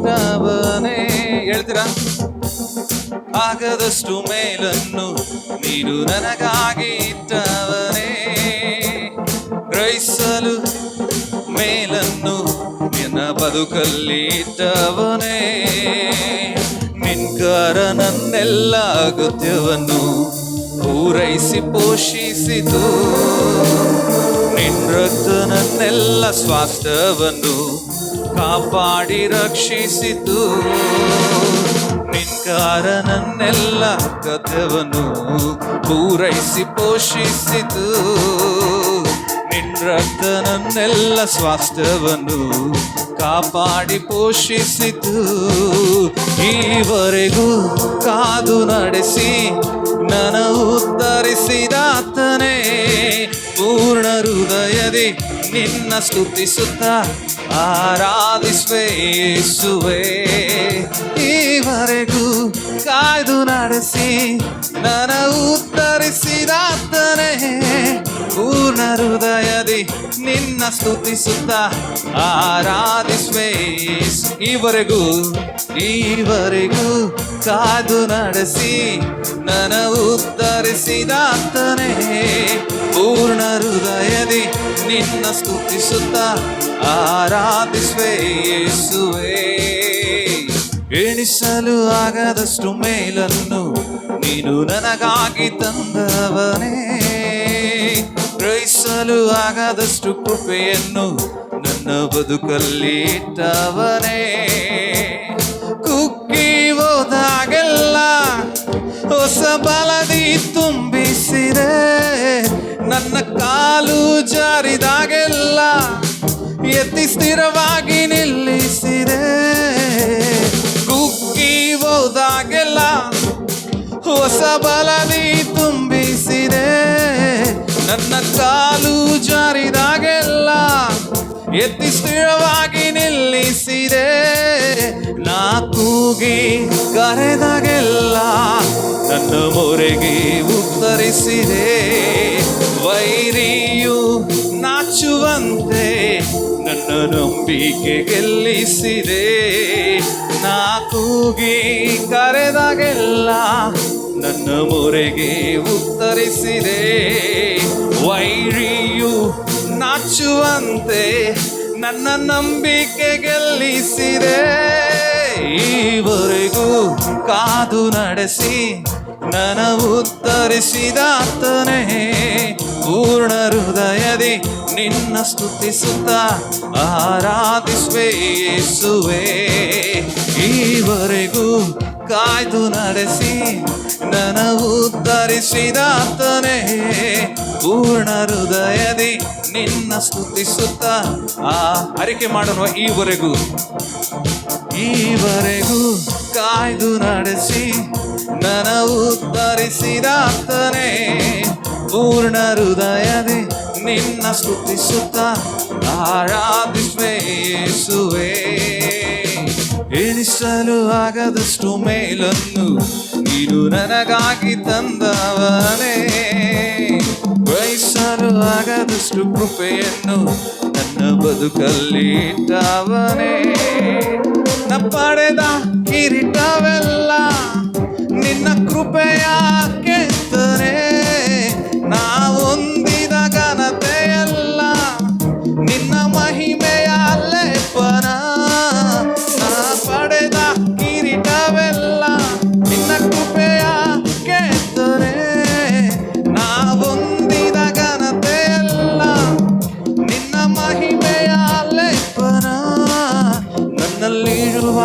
ಇಟ್ಟವನೇ. ಹೇಳ್ತೀರಾ? ಆಗದಷ್ಟು ಮೇಲನ್ನು ನೀನು ನನಗಾಗಿ ಇಟ್ಟವನೇ, ಗ್ರಹಿಸಲು ಮೇಲನ್ನು ನಿನ್ನ ಬದುಕಲ್ಲಿ ಇಟ್ಟವನೇ. ನಿನ್ಕಾರ ನನ್ನೆಲ್ಲ ಅಗತ್ಯವನ್ನು ಪೂರೈಸಿ ಪೋಷಿಸಿತು, ನಿನ್ ರಕ್ತ ನನ್ನೆಲ್ಲ ಸ್ವಾಸ್ಥ್ಯವನ್ನು ಕಾಪಾಡಿ ರಕ್ಷಿಸಿತು. ನಿನ್ಕಾರ ನನ್ನೆಲ್ಲ ಅಗತ್ಯವನ್ನು ಪೂರೈಸಿ ಪೋಷಿಸಿತು, ನಿನ್ ರಕ್ತ ನನ್ನೆಲ್ಲ ಸ್ವಾಸ್ಥ್ಯವನ್ನು ಕಾಪಾಡಿ ಪೋಷಿಸಿತು. ಈವರೆಗೂ ಕಾದು ನಡೆಸಿ ನನ್ನ ಉದ್ಧರಿಸಿದಾತನೇ, ಪೂರ್ಣ ಹೃದಯದಿ ನಿನ್ನ ಸ್ತುತಿಸುತ್ತ ಆರಾಧಿಸುವೆ ಯೇಸುವೇ. ಈವರೆಗೂ ಕಾಯ್ದು ನಡೆಸಿ ನನ್ನ ಉದ್ಧರಿಸಿದಾತನೇ, ಪೂರ್ಣ ಹೃದಯದಿ ನಿನ್ನ ಸ್ತುತಿಸುತ್ತ ಆರಾಧಿಸುವೆ. ಈವರೆಗೂ ಕಾದು ನಡೆಸಿ ನನ್ನ ಉದ್ಧರಿಸಿದಾತನೇ, ಪೂರ್ಣ ಹೃದಯದಿ ನಿನ್ನ ಸ್ತುತಿಸುತ್ತ ಆರಾಧಿಸುವೆ ಯೇಸುವೇ. ಎಣಿಸಲು ಆಗದಷ್ಟು ಮೇಲನ್ನು ನೀನು ನನಗಾಗಿ ತಂದವನೇ, ಗ್ರಹಿಸಲು ಆಗದಷ್ಟು ಕೃಪೆಯನ್ನು ನನ್ನ ಬದುಕಲ್ಲಿ ಇಟ್ಟವನೇ. ಕುಕ್ಕಿ ಹೋದಾಗೆಲ್ಲ ಹೊಸ ಬಲದಿ ತುಂಬಿಸಿದೆ, ನನ್ನ ಕಾಲು ಜಾರಿದಾಗೆಲ್ಲ ಎತ್ತಿ ಸ್ಥಿರವಾಗಿ ನಿಲ್ಲಿಸಿದೆ. ಕುಕ್ಕಿ ಹೋದಾಗೆಲ್ಲ ಹೊಸ ಬಲದಿ ತುಂಬಿಸಿದೆ, ನನ್ನ ಕಾಲು ಜಾರಿದಾಗೆಲ್ಲ ಎತ್ತಿ ಸ್ಥಿರವಾಗಿ ನಿಲ್ಲಿಸಿದೆ. ನಾ ಕೂಗಿ ಕರೆದಾಗೆಲ್ಲ ನನ್ನ ಮೊರೆಗೆ ಉತ್ತರಿಸಿದೆ, ವೈರಿಯು ನಾಚುವಂತೆ ನನ್ನ ನಂಬಿಕೆ ಗೆಲ್ಲಿಸಿದೆ. ನಾ ಕೂಗಿ ಕರೆದಾಗೆಲ್ಲ ನನ್ನ ಮೊರೆಗೆ ಉತ್ತರಿಸಿದೆ, ವೈರಿಯು ನಾಚುವಂತೆ ನನ್ನ ನಂಬಿಕೆ ಗೆಲ್ಲಿಸಿದೆ. ಈವರೆಗೂ ಕಾದು ನಡೆಸಿ ನನ್ನ ಉದ್ಧರಿಸಿದಾತನೇ, ಪೂರ್ಣ ಹೃದಯದಿ ನಿನ್ನ ಸ್ತುತಿಸುತ್ತ ಆರಾಧಿಸುವೆ ಯೇಸುವೇ. ಈವರೆಗೂ ಕಾಯ್ದು ನಡೆಸಿ ನನ್ನ ಉದ್ಧರಿಸಿದಾತನೇ, ಪೂರ್ಣ ಹೃದಯದಿ ನಿನ್ನ ಸ್ತುತಿಸುತ್ತ ಅರಿಕೆ ಮಾಡೋಣ. ಈವರೆಗೂ ಕಾಯ್ದು ನಡೆಸಿ ನನ್ನ ಉದ್ಧರಿಸಿದಾತನೇ, ಪೂರ್ಣ ಹೃದಯದಿ ನಿನ್ನ ಸ್ತುತಿಸುತ್ತ ಆರಾಧಿಸುವೆ ಯೇಸುವೇ. ಎಣಿಸಲು ಆಗದಷ್ಟು ಮೇಲನ್ನು ನೀನು ನನಗಾಗಿ ತಂದವನೇ, ಗ್ರಹಿಸಲು ಆಗದಷ್ಟು ಕೃಪೆಯನ್ನು ನನ್ನ ಬದುಕಲ್ಲಿ ಇಟ್ಟವನೇ. ನ ಪಡೆದ ಕಿರೀಟವೆಲ್ಲ ನಿನ್ನ ಕೃಪೆಯ ಕೆತ್ತನೆ, ನಾ ಹೊಂದಿದ ಘನತೆಯೆಲ್ಲ ನಿನ್ನ ಮಹಿಮೆಯ ಲೇಪನ. ನಾ ಪಡೆದ ಕಿರೀಟವೆಲ್ಲ ನಿನ್ನ ಕೃಪೆಯ ಕೆತ್ತನೆ, ನಾ ಹೊಂದಿದ ಘನತೆಯೆಲ್ಲ ನಿನ್ನ ಮಹಿಮೆಯ ಲೇಪನ. ನನ್ನಲ್ಲಿರುವ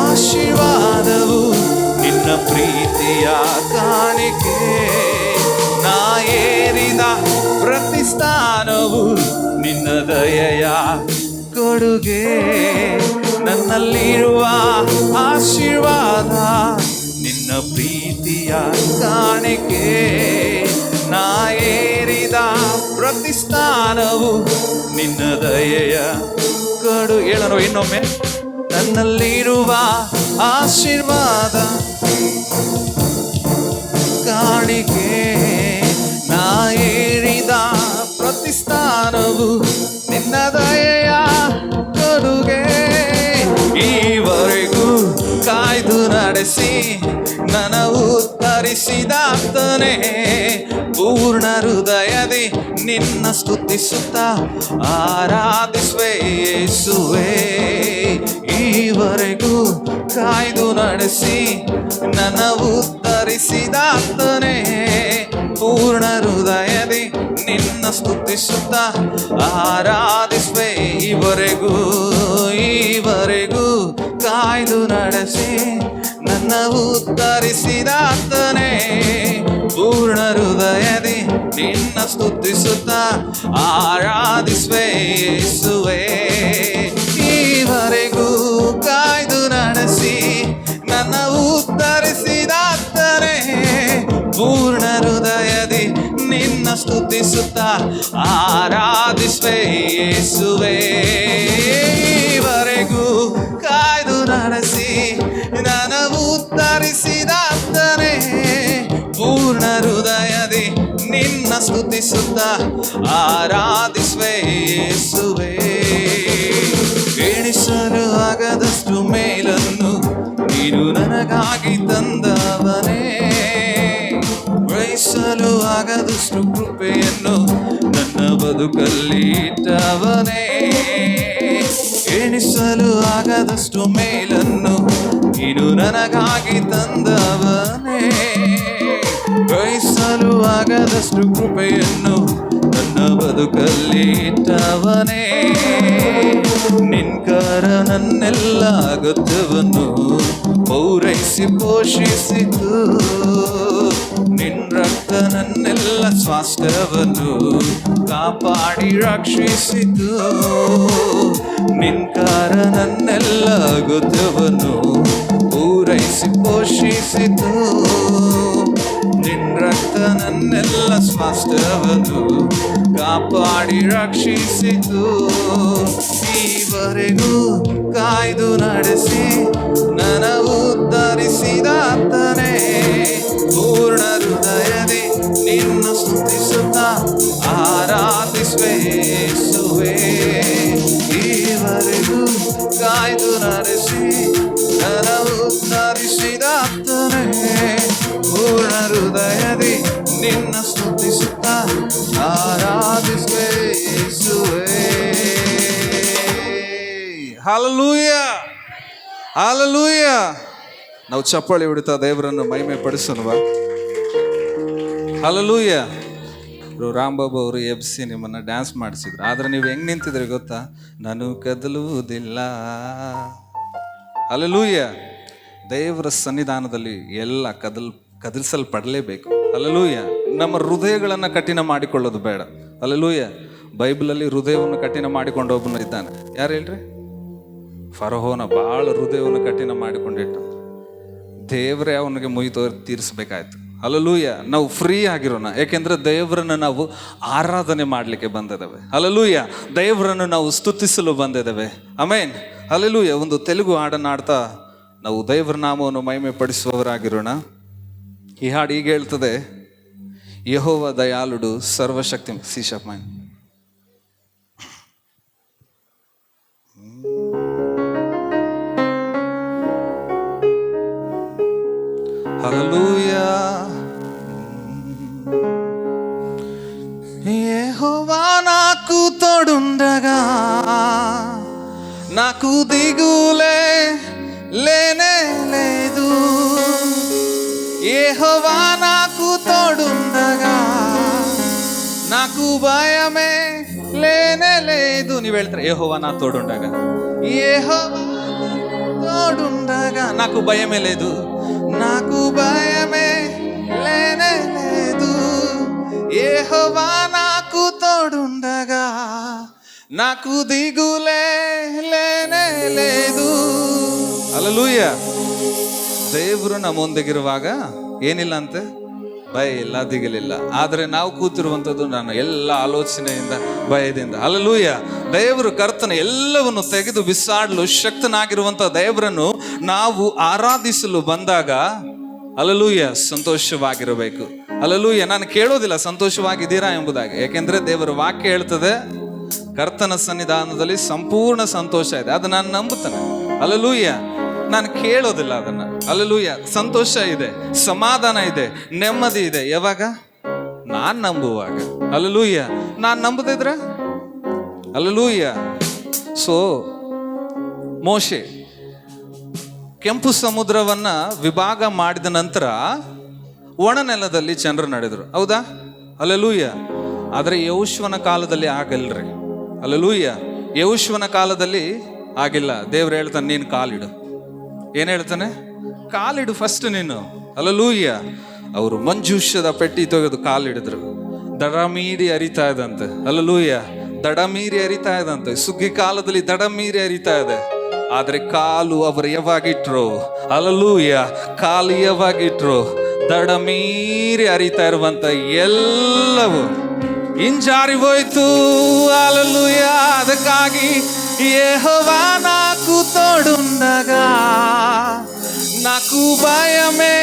ಆಶೀರ್ವಾದವು ನಿನ್ನ ಪ್ರೀತಿಯ ಕಾಣಿಕೆ, ನಾ ಏರಿದ ಪ್ರತಿಷ್ಠಾನವು ನಿನ್ನ ದಯೆಯ ಕೊಡುಗೆ. ನನ್ನಲ್ಲಿರುವ ಆಶೀರ್ವಾದ ನಿನ್ನ ಪ್ರೀತಿಯ ಕಾಣಿಕೆ, ನಾ ಏರಿದ ಪ್ರತಿಷ್ಠಾನವು ನಿನ್ನ ದಯೆಯ ಕೊಡು. ಹೇಳೋಣ ಇನ್ನೊಮ್ಮೆ. ನನ್ನಲ್ಲಿರುವ ಆಶೀರ್ವಾದ ಕಾಣಿಕೆ, ನಾ ಏರಿದ ಪ್ರತಿಷ್ಠಾನವು ನಿನ್ನ ದಯೆಯ ಕೊಡುಗೆ. ಈವರೆಗೂ ಕಾಯ್ದು ನಡೆಸಿ ನನ್ನ ಉತ್ತರಿಸಿದಾತನೇ, ಪೂರ್ಣ ಹೃದಯದಿ ನಿನ್ನ ಸ್ತುತಿಸುತ್ತಾ ಆರಾಧಿಸುವೆ ಯೇಸುವೇ. ಈವರೆಗೂ ಕಾಯ್ದು ನಡೆಸಿ ನನ್ನ ಉತ್ತರಿಸಿದಾತನೇ, ಪೂರ್ಣ ಹೃದಯದಿ ನಿನ್ನ ಸ್ತುತಿಸುತ್ತಾ ಆರಾಧಿಸುವೆ. ಈವರೆಗೂ ಕಾಯ್ದು ನಡೆಸಿ ನನ್ನ ಉತ್ತರಿಸಿದಾತನೇ, ಪೂರ್ಣ ಹೃದಯದಿ ನಿನ್ನ ಸ್ತುತಿಸುತ್ತಾ ಆರಾಧಿಸುವೆ ಯೇಸುವೇ. ಈವರೆಗೂ ಕಾಯ್ದು ನಡೆಸಿ ನನ್ನ ಉತ್ತರಿಸಿದಾತನೇ, ಪೂರ್ಣ ಹೃದಯದಿ ನಿನ್ನ ಸ್ತುತಿಸುತ್ತಾ ಆರಾಧಿಸುವೆ ಯೇಸುವೇ. ಈವರೆಗೂ ಕಾಯ್ದು ನಡೆಸಿ ನನ್ನ ಉತ್ತರಿಸಿದಾತನೇ, ಪೂರ್ಣ ಹೃದಯದಿ ನಿನ್ನ ಸ್ತುತಿಸುತ್ತಾ ಆರಾಧಿಸುವೆ ಯೇಸುವೇ. ಎಣಿಸಲು ಆಗದಷ್ಟು ಮೇಲನ್ನು ನೀನು ನನಗಾಗಿ ತಂದವನೇ, ಗ್ರಹಿಸಲು ಆಗದಷ್ಟು ಕೃಪೆಯನ್ನು ನನ್ನ ಬದುಕಲ್ಲಿ ಇಟ್ಟವನೇ. ಎಣಿಸಲು ಆಗದಷ್ಟು ಮೇಲನ್ನು ನೀನು ನನಗಾಗಿ ತಂದವನೇ, ಗ್ರಹಿಸಲು ಆಗದಷ್ಟು ಕೃಪೆಯನ್ನು ನನ್ನ ಬದುಕಲ್ಲಿ ಇಟ್ಟವನೇ. ನಿನ್ಕರ ನನ್ನೆಲ್ಲ ಅಗತ್ಯವನ್ನು ಪೂರೈಸಿ ಪೋಷಿಸಿತು, ನಿನ್ ರಕ್ತ ನನ್ನೆಲ್ಲ ಸ್ವಾಸ್ಥ್ಯವನ್ನು ಕಾಪಾಡಿ ರಕ್ಷಿಸಿತು. ನಿನ್ಕಾರ ನನ್ನೆಲ್ಲ ಅಗತ್ಯವನ್ನು ಪೂರೈಸಿ ಪೋಷಿಸಿತು, ನಿನ್ ರಕ್ತ ನನ್ನೆಲ್ಲ ಸ್ವಾಸ್ಥ್ಯವನ್ನು ಕಾಪಾಡಿ ರಕ್ಷಿಸಿತು. ಈವರೆಗೂ ಕಾಯ್ದು ನಡೆಸಿ ನನ್ನ ಉತ್ತರಿಸಿದಾತನೇ, ಪೂರ್ಣ ಹೃದಯದಿ ನಿನ್ನ ಸ್ತುತಿಸುತ್ತಾ ಆರಾಧಿಸುವೆ ಯೇಸುವೇ. ಈವರೆಗೂ ಕಾಯ್ದು ನಡೆಸಿ ನನ್ನ ಉತ್ತರಿಸಿದಾತನೇ, ಪೂರ್ಣ ಹೃದಯದಿ ನಿನ್ನ ಸ್ತುತಿಸುತ್ತಾ ಆರಾಧಿಸುವೆ ಯೇಸುವೇ. Hallelujah, hallelujah. ನಾವು ಚಪ್ಪಾಳಿ ಹೊಡಿತಾ ದೇವರನ್ನು ಮಹಿಮೆ ಪಡಿಸೋಣವಾ? ಹಲ್ಲೆಲೂಯ. ರಾಂಬಾಬು ಅವರು ಎಬ್ಸಿ ನಿಮ್ಮನ್ನು ಡ್ಯಾನ್ಸ್ ಮಾಡಿಸಿದ್ರು, ಆದರೆ ನೀವು ಹೆಂಗೆ ನಿಂತಿದ್ರಿ ಗೊತ್ತಾ? ನಾನು ಕದಲುವುದಿಲ್ಲ. ಹಲ್ಲೆಲೂಯ. ದೇವರ ಸನ್ನಿಧಾನದಲ್ಲಿ ಎಲ್ಲ ಕದಲಿಸಲ್ಪಡಲೇಬೇಕು. ಹಲ್ಲೆಲೂಯ. ನಮ್ಮ ಹೃದಯಗಳನ್ನು ಕಠಿಣ ಮಾಡಿಕೊಳ್ಳೋದು ಬೇಡ. ಹಲ್ಲೆಲೂಯ. ಬೈಬಲಲ್ಲಿ ಹೃದಯವನ್ನು ಕಠಿಣ ಮಾಡಿಕೊಂಡು ಒಬ್ಬನು ಇದ್ದಾನೆ. ಯಾರು ಹೇಳ್ರಿ? ಫರೋಹನ ಭಾಳ ಹೃದಯವನ್ನು ಕಠಿಣ ಮಾಡಿಕೊಂಡಿಟ್ಟು ದೇವರೇ ಅವನಿಗೆ ಮುಯ್ತು ತೀರಿಸ್ಬೇಕಾಯ್ತು. ಹಲ್ಲೆಲೂಯ. ನಾವು ಫ್ರೀ ಆಗಿರೋಣ, ಯಾಕೆಂದ್ರೆ ದೇವರನ್ನು ನಾವು ಆರಾಧನೆ ಮಾಡಲಿಕ್ಕೆ ಬಂದಿದ್ದೇವೆ. ಹಲ್ಲೆಲೂಯ. ದೇವರನ್ನು ನಾವು ಸ್ತುತಿಸಲು ಬಂದಿದ್ದೇವೆ. ಆಮೆನ್. ಹಲ್ಲೆಲೂಯ. ಒಂದು ತೆಲುಗು ಹಾಡನ್ನು ಆಡ್ತಾ ನಾವು ದೇವರ ನಾಮವನ್ನು ಮಹಿಮೆ ಪಡಿಸುವವರಾಗಿರೋಣ. ಈ ಹಾಡು ಹೀಗೆ ಹೇಳ್ತದೆ: ಯೆಹೋವ ದಯಾಳುಡು ಸರ್ವಶಕ್ತಿ. ಸೀಶಪ್ಪ హల్లెలూయా. యెహోవా నాకు తోడుండగా నాకు దిగులే లేనే లేదు. యెహోవా నాకు తోడుండగా నాకు భయమే లేనే లేదు. ನೀವು ಹೇಳ್ತಾರೆ ಯೆಹೋವಾ నా తోడుండగా, యెహోవా తోడుండగా నాకు భయమే లేదు, నాకు భయమే లేనే లేదు. యెహోవా నాకు తోడుండగా నాకు దిగులే లేనే లేదు. ಹಲ್ಲೆಲೂಯಾ. ದೇವರು ನಮ್ಮೊಂದಿಗಿರುವಾಗ ಏನಿಲ್ಲ ಅಂತೆ, ಭಯ ಇಲ್ಲ, ದಿಗಿಲಿಲ್ಲ. ಆದರೆ ನಾವು ಕೂತಿರುವಂಥದ್ದು ನಾನು ಎಲ್ಲ ಆಲೋಚನೆಯಿಂದ, ಭಯದಿಂದ. ಹಲ್ಲೆಲೂಯಾ. ದೇವರು ಕರ್ತನ ಎಲ್ಲವನ್ನು ತೆಗೆದು ಬಿಸಾಡಲು ಶಕ್ತನಾಗಿರುವಂಥ ದೇವರನ್ನು ನಾವು ಆರಾಧಿಸಲು ಬಂದಾಗ ಹಲ್ಲೆಲೂಯಾ ಸಂತೋಷವಾಗಿರಬೇಕು. ಹಲ್ಲೆಲೂಯಾ. ನಾನು ಕೇಳೋದಿಲ್ಲ ಸಂತೋಷವಾಗಿದ್ದೀರಾ ಎಂಬುದಾಗಿ, ಯಾಕೆಂದ್ರೆ ದೇವರ ವಾಕ್ಯ ಹೇಳ್ತದೆ ಕರ್ತನ ಸನ್ನಿಧಾನದಲ್ಲಿ ಸಂಪೂರ್ಣ ಸಂತೋಷ ಇದೆ. ಅದು ನಾನು ನಂಬುತ್ತೇನೆ. ಹಲ್ಲೆಲೂಯಾ. ನಾನು ಕೇಳೋದಿಲ್ಲ ಅದನ್ನ. ಹಲ್ಲೆಲೂಯಾ. ಸಂತೋಷ ಇದೆ, ಸಮಾಧಾನ ಇದೆ, ನೆಮ್ಮದಿ ಇದೆ. ಯಾವಾಗ? ನಾನ್ ನಂಬುವಾಗ. ಹಲ್ಲೆಲೂಯಾ. ನಾನ್ ನಂಬದಿದ್ರೆ ಹಲ್ಲೆಲೂಯಾ. ಸೊ ಮೋಶೆ ಕೆಂಪು ಸಮುದ್ರವನ್ನ ವಿಭಾಗ ಮಾಡಿದ ನಂತರ ಒಣ ನೆಲದಲ್ಲಿ ಜನರು ನಡೆದ್ರು, ಹೌದಾ? ಹಲ್ಲೆಲೂಯಾ. ಆದರೆ ಯೆಹೋಶುವನ ಕಾಲದಲ್ಲಿ ಆಗಲ್ರಿ. ಹಲ್ಲೆಲೂಯಾ. ಯೆಹೋಶುವನ ಕಾಲದಲ್ಲಿ ಆಗಿಲ್ಲ. ದೇವ್ರು ಹೇಳ್ತಾನೆ, ನೀನು ಕಾಲಿಡು. ಏನ್ ಹೇಳ್ತಾನೆ? ಕಾಲಿಡು ಫಸ್ಟ್ ನೀನು. ಹಲ್ಲೆಲೂಯಾ. ಅವರು ಮಂಜೂಷದ ಪೆಟ್ಟಿ ತೆಗೆದು ಕಾಲಿಡಿದ್ರು. ದಡ ಮೀರಿ ಹರಿತಾ ಇದಂತೆ. ಹಲ್ಲೆಲೂಯಾ. ದಡ ಮೀರಿ ಹರಿತಾ ಇದಂತೆ. ಸುಗ್ಗಿ ಕಾಲದಲ್ಲಿ ದಡ ಮೀರಿ ಹರಿತಾ ಇದೆ. ಆದ್ರೆ ಕಾಲು ಅವರು ಯಾವಾಗಿಟ್ರು? ಹಲ್ಲೆಲೂಯಾ. ಕಾಲು ಯಾವಾಗಿಟ್ರು? ದಡ ಮೀರಿ ಹರಿತಾ ಇರುವಂತ ಎಲ್ಲವೂ ಹಿಂಜಾರಿ ಹೋಯ್ತು. ಹಲ್ಲೆಲೂಯಾ. ಅದಕ್ಕಾಗಿ యెహోవా నాకు తోడుండగా నాకు భయమే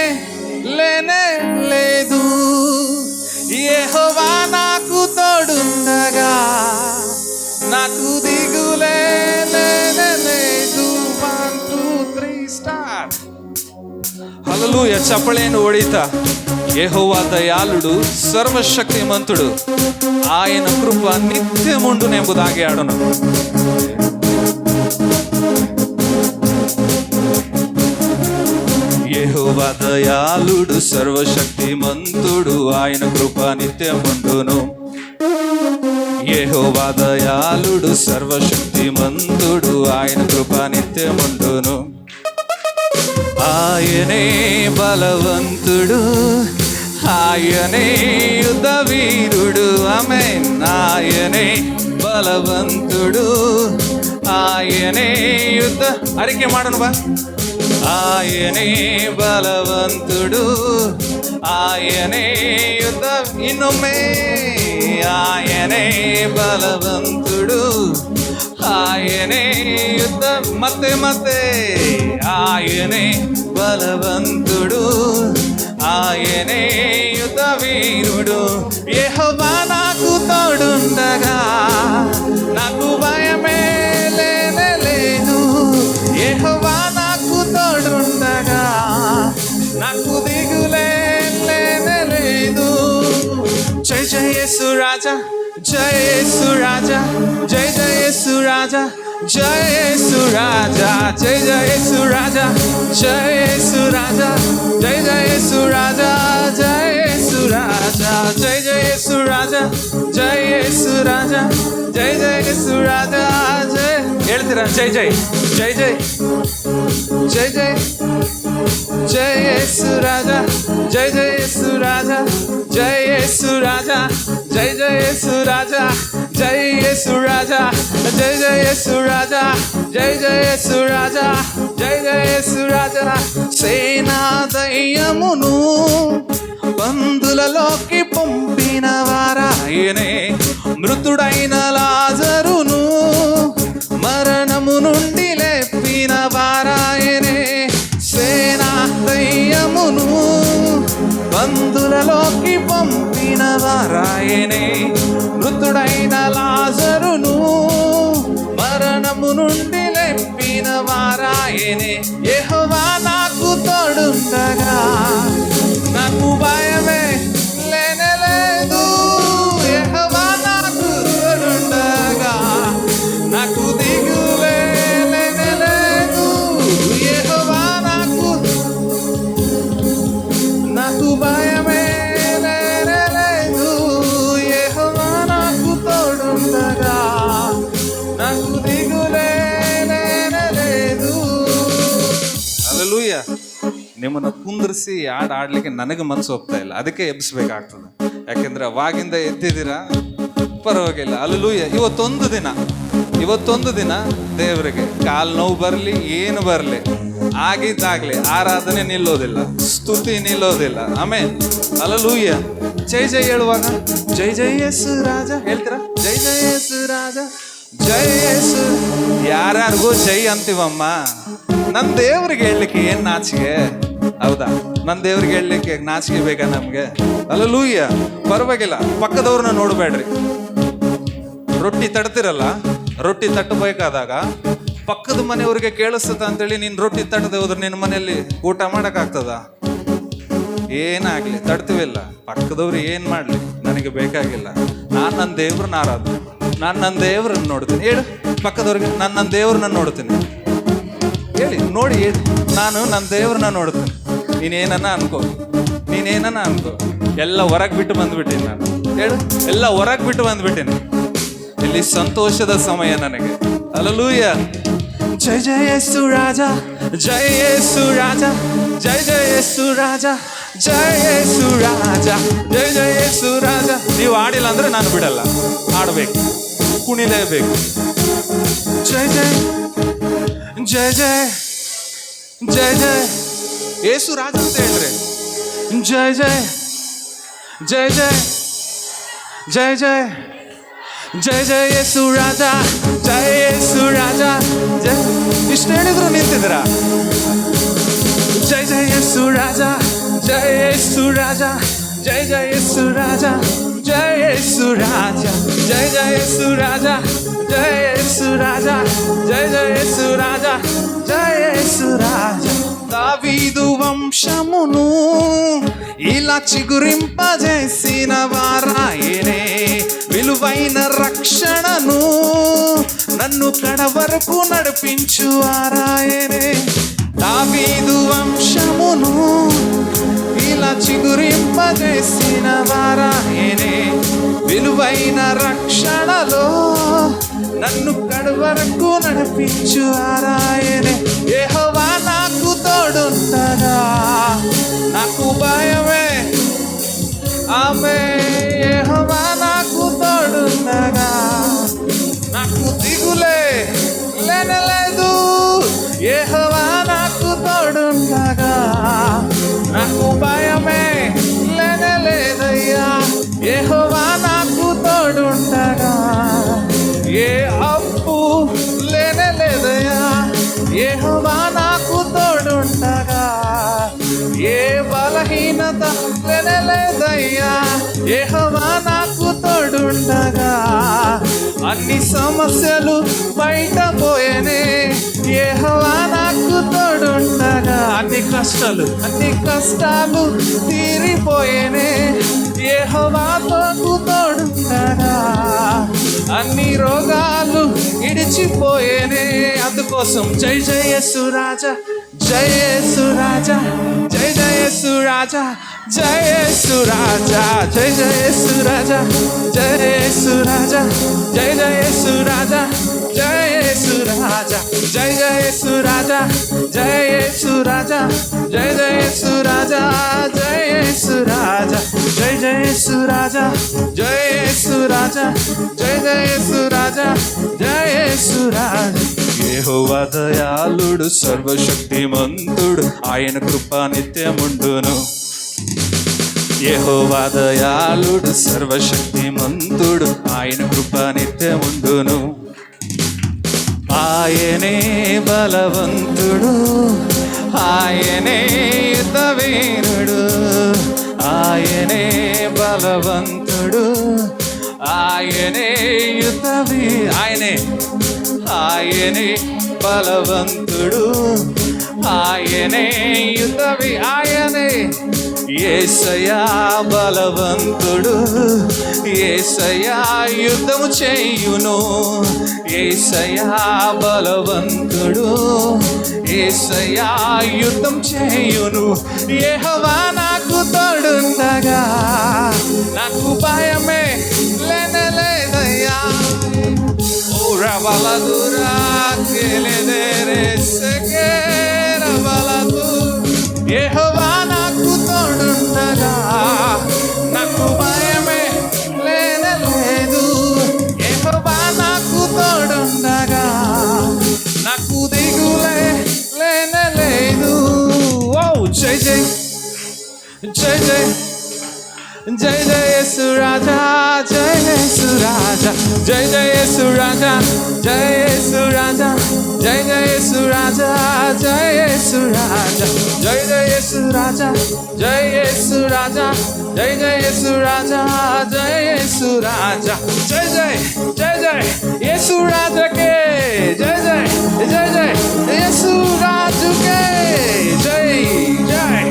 లేనే లేదు. యెహోవా నాకు తోడుండగా నాకు దిగులే లేనే లేదు. 1 2 3 స్టార్ట్. హల్లెలూయా. చప్పలేను ఒడితా. యెహోవా దయాళుడు, సర్వశక్తిమంతుడు, ఆయన కృప నిత్యముండునెంబుదాಗಿ ఆడను. యెహోవా దయాళుడు, సర్వశక్తిమంతుడు, ఆయన కృప నిత్యముండును. యెహోవా దయాళుడు, సర్వశక్తిమంతుడు, ఆయన కృప నిత్యముండును. ఆయనే బలవంతుడు, ఆయనే యుద్ధ వీరుడు. ఆమేన్. ఆయనే బలవంతుడు, ఆయనే యుద్ధ ಅರಿಕೆ ಮಾಡೋಣ ಬಾ. ఆయనే బలవంతుడు, ఆయనే యుద్ధ. ಇನ್ನೊಮ್ಮೆ ఆయనే బలవంతుడు, ఆయనే యుద్ధ. ಮತ್ತೆ ಮತ್ತೆ ఆయనే బలవంతుడు, ఆయనే యుద్ధ వీరుడు. యెహోవా నాకు తోడుండగా నాకు భయమే లేనే లేదు. యెహోవా నాకు తోడుండగా నాకు దిగులే లేనే లేదు. జై జై యేసు రాజా, జై యేసు రాజా, జై జై యేసు రాజా, జై యేసు రాజా, జై జై యేసు రాజా, జై యేసు రాజా, జై జై యేసు రాజా, జై యేసు రాజా, జై జై యేసు రాజా, జై యేసు రాజా, జై జై యేసు రాజా. జై ಹೇಳ್ತೀರಾ? జై జై జై జై జై జై జై యేసు రాజా, జై జై యేసు రాజా, జై యేసు రాజా, జై జై యేసు రాజా, జై యేసు రాజా, జై జై యేసు రాజా, జై జై యేసు రాజా, జై జై యేసు రాజా. సేనా దయ్యమును బందులలోకి పంపిన వారాయనే, మృతుడైన లాజరును మరణము నుండి లేపిన వారాయనే. సేనా దయ్యమును బందులలోకి పంపిన వారాయనే, మృతుడైన లాజరును మరణము నుండి లేపిన వారాయనే. యెహోవా నాకు తోడుండగా నాకు భయమే లేనే లేదు. యెహోవా నాకు తోడుండగా నాకు దిగులే లేనే లేదు. యెహోవా నాకు భయమే లేనే లేదు. యెహోవా నాకు తోడుండగా నాకు దిగులే లేనే లేదు. ಹಲ್ಲೆಲೂಯಾ. ನಿಮ್ಮನ್ನು ಕುಂದ್ರಿಸಿ ಆಡ್ಲಿಕ್ಕೆ ನನಗೆ ಮನಸ್ಸು ಹೋಗ್ತಾ ಇಲ್ಲ, ಅದಕ್ಕೆ ಎಬ್ಬಿಸ್ಬೇಕಾಗ್ತದೆ. ಯಾಕೆಂದ್ರೆ ಅವಾಗಿಂದ ಎದ್ದಿದ್ದೀರಾ, ಪರವಾಗಿಲ್ಲ. ಹಲ್ಲೆಲೂಯಾ. ಇವತ್ತೊಂದು ದಿನ ದೇವರಿಗೆ ಕಾಲು ನೋವು ಬರಲಿ, ಏನು ಬರಲಿ, ಆಗಿದ್ದಾಗ್ಲಿ ಆರಾಧನೆ ನಿಲ್ಲೋದಿಲ್ಲ, ಸ್ತುತಿ ನಿಲ್ಲೋದಿಲ್ಲ. ಆಮೇನ್. ಹಲ್ಲೆಲೂಯಾ. ಜೈ ಜೈ ಹೇಳುವಾಗ ಜೈ ಜೈ ಯೇಸು ರಾಜ ಹೇಳ್ತೀರಾ? ಜೈ ಜೈ ಯೇಸು ರಾಜ, ಜೈ ಯೇಸು. ಯಾರ್ಯಾರಿಗೂ ಜೈ ಅಂತೀವಮ್ಮ. ನನ್ನ ದೇವ್ರಿಗೆ ಹೇಳಲಿಕ್ಕೆ ಏನ್ ನಾಚಿಕೆ? ಹೌದಾ? ನನ್ನ ದೇವ್ರಿಗೆ ಹೇಳಲಿಕ್ಕೆ ನಾಚಿಕೆ ಬೇಕಾ ನಮ್ಗೆ? ಹಲ್ಲೆಲೂಯಾ. ಪರವಾಗಿಲ್ಲ, ಪಕ್ಕದವ್ರನ್ನ ನೋಡಬೇಡ್ರಿ. ರೊಟ್ಟಿ ತಡ್ತಿರಲ್ಲ, ರೊಟ್ಟಿ ತಟ್ಟಬೇಕಾದಾಗ ಪಕ್ಕದ ಮನೆಯವ್ರಿಗೆ ಕೇಳಿಸ್ತದ ಅಂತೇಳಿ ನೀನು ರೊಟ್ಟಿ ತಟ್ಟದೆ ಹೋದ್ರೆ ನಿನ್ನ ಮನೆಯಲ್ಲಿ ಊಟ ಮಾಡೋಕ್ಕಾಗ್ತದ? ಏನಾಗ್ಲಿ ತಡ್ತೀವಿಲ್ಲ, ಪಕ್ಕದವ್ರು ಏನ್ ಮಾಡ್ಲಿ ನನಗೆ ಬೇಕಾಗಿಲ್ಲ. ನಾನು ನನ್ನ ದೇವ್ರನ್ನ ಆರಾಧನೆ, ನಾನು ನನ್ನ ದೇವ್ರನ್ನ ನೋಡ್ತೀನಿ. ಹೇಳು ಪಕ್ಕದವ್ರಿಗೆ, ನಾನು ನನ್ನ ದೇವ್ರನ್ನ ನೋಡ್ತೀನಿ ಹೇಳಿ, ನೋಡಿ ಹೇಳಿ, ನಾನು ನನ್ನ ದೇವ್ರನ್ನ ನೋಡ್ತೀನಿ. ನೀನೇನನ್ನ ಅನ್ಕೋ, ನೀನೇನನ್ನ ಅನ್ಕೋ, ಎಲ್ಲ ಹೊರಗೆ ಬಿಟ್ಟು ಬಂದ್ಬಿಟ್ಟೀನಿ ನಾನು. ಹೇಳು, ಎಲ್ಲ ಹೊರಗೆ ಬಿಟ್ಟು ಬಂದ್ಬಿಟ್ಟೀನಿ. ಇಲ್ಲಿ ಸಂತೋಷದ ಸಮಯ ನನಗೆ. ಹಲ್ಲೆಲೂಯಾ. ಜಯ ಜಯ ಯೇಸು ರಾಜ, ಜಯ ಯೇಸು ರಾಜ, ಜಯ ಜಯ ಯೇಸು ರಾಜ, ಜಯ ಯೇಸು ರಾಜ, ಜಯ ಜಯ ಯೇಸು ರಾಜ. ನೀವು ಆಡಿಲ್ಲ ಅಂದ್ರೆ ನಾನು ಬಿಡಲ್ಲ, ಆಡ್ಬೇಕು, ಕುಣಿಲೇಬೇಕು. ಜಯ ಜಯ ಜಯ ಜಯ ಜಯ ಜಯ ಯೇಸು ರಾಜ ಅಂತ ಹೇಳ್ರಿ. ಜಯ ಜಯ ಜಯ ಜಯ ಜಯ ಜಯ ಜಯ ಜಯ ಯೇಸು ರಾಜ, ಜಯ ಯೇಸು ರಾಜ, ಜಯ. ಇಷ್ಟು ಹೇಳಿದ್ರು ನಿಂತಿದ್ದೀರಾ? ಜಯ ಜಯ ಯೇಸು ರಾಜ, ಜಯ ಯೇಸು ರಾಜ, ಜಯ ಜಯ ಯೇಸು ರಾಜ, ಜಯ ಯೇಸು ರಾಜ, ಜಯ ಜಯ ಯೇಸು ರಾಜ, ಜಯ ಯೇಸು ರಾಜ, ಜಯ ಜಯ యೇసు రాజ, జయ యేసు రాజ. దావీదు వంశమును ఇలా చిగురింపజేసిన వారాయనే, విలువైన రక్షణను నన్ను కడ వరకు నడిపించు వారాయనే. దావీదు వంశమును ఇలా చిగురింపజేసిన వారాయనే, విలువైన రక్షణలో నన్ను కడ వరకు నడిపించు వారాయనే. యెహోవా నాకు తోడుండగా నాకు భయమే, ఆమె యెహోవా నాకు తోడుండగా నాకు దిగులే లేనలేదు. యెహోవా నాకు తోడుండగా నాకు భయమే లేనలేదయ్యా. యెహోవా నాకు తోడుండగా ఏ అప్పు లేనలేదయ్యా. యెహోవా నాకు తోడుండగా ఏ బలహీనత లేనలేదయ్యా. యెహోవా నాకు తోడుండగా అన్ని సమస్యలు బయట పోయేనే. యెహోవా నాకు తోడుండగా అన్ని కష్టాలు తీరిపోయేనే. యెహోవా నాకు తోడుండగా అన్ని రోగాలు ఇడిచిపోయేనే. అందుకోసం జై జయ యేసు రాజ, జయ యేసు రాజ, జయ జయ యేసు రాజ, జయ యేసు రాజ, జయ జయ యేసు రాజ, జయ యేసు రాజ, జయ జయ యేసు రాజ, జయ యేసు రాజ, జయ జయ యేసు రాజ, జయ యేసు రాజ, జయ జయ యేసు రాజ, జయ యేసు రాజ, జయ జయ యేసు రాజ, జయ యేసు రాజ, జయ జయ యేసు రాజ, జయ యేసు రాజ. యెహోవా దయాళుడు సర్వశక్తిమంతుడు, ఆయన కృప నిత్యముండును. యెహోవా దయాళుడు సర్వశక్తిమంతుడు, ఆయన కృప నిత్యముండును. ఆయనే బలవంతుడు, ఆయనే యుద్ధవీరుడు, ఆయనే బలవంతుడు, ఆయనే ఆయనే బలవంతుడు, ఆయనే ఆయనే యేసయ్యా బలవంతుడు, యేసయ్యా యుద్ధము చేయును. యేసయ్యా బలవంతుడు, యేసయ్యా యుద్ధం చేయును. యెహోవా నాకు తోడుండగా నాకు భయమే లేనలేదయ్యా. ఓ రవలదురా కెలెదెరే సెకెరవలదు. యెహోవా నాకు తోడుండగా నాకు భయమే లేనలేదు. యెహోవా నాకు తోడుండగా నాకు దిగులే లేనలేదు. ఓ జై జై జై జై జయ జయ యేసు రాజా, జయ యేసు రాజా, జయ జయ యేసు రాజా, జయ యేసు రాజా, జయ జయ యేసు రాజా, జయ యేసు రాజా, జయ జై జయ యేసు రాజా, జై యేసు రాజా, జై జయ యేసు రాజా, జై యేసు రాజా, జై జై జై జై యేసు రాజాకే, జై జై జై జై యేసు రాజుకే, జై జై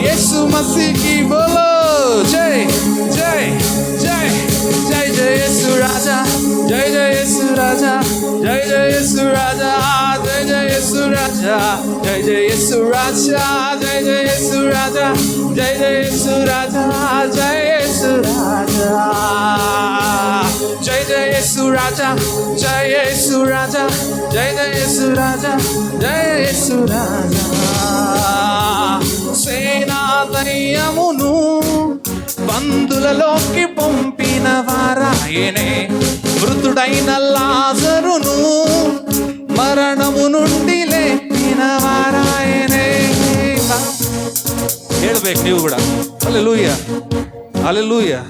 యేసు మసీహ్ కి బోలో, జై జై జై జై జయ యేసు రాజా, జై జయ యేసు రాజా, జై జయ యేసు రాజా, జై జయ యేసు రాజా, జై జయ యేసు రాజా, జై జయ యేసు రాజా, జై జయ యేసు రాజా, జై యేసు రాజా, జై జయ యేసు రాజా, జై యేసు రాజా, జై జయ యేసు రాజా, జై యేసు రాజా. సేనా దయ్యమును బందులలోకి పంపిన వారాయనే, మృతుడైన లాజరును మరణము నుండి లేపిన వారాయనే. ಹೇಳ್ಬೇಕು ನೀವು ಕೂಡ, ಹಲ್ಲೆಲೂಯಾ ಹಲ್ಲೆಲೂಯಾ,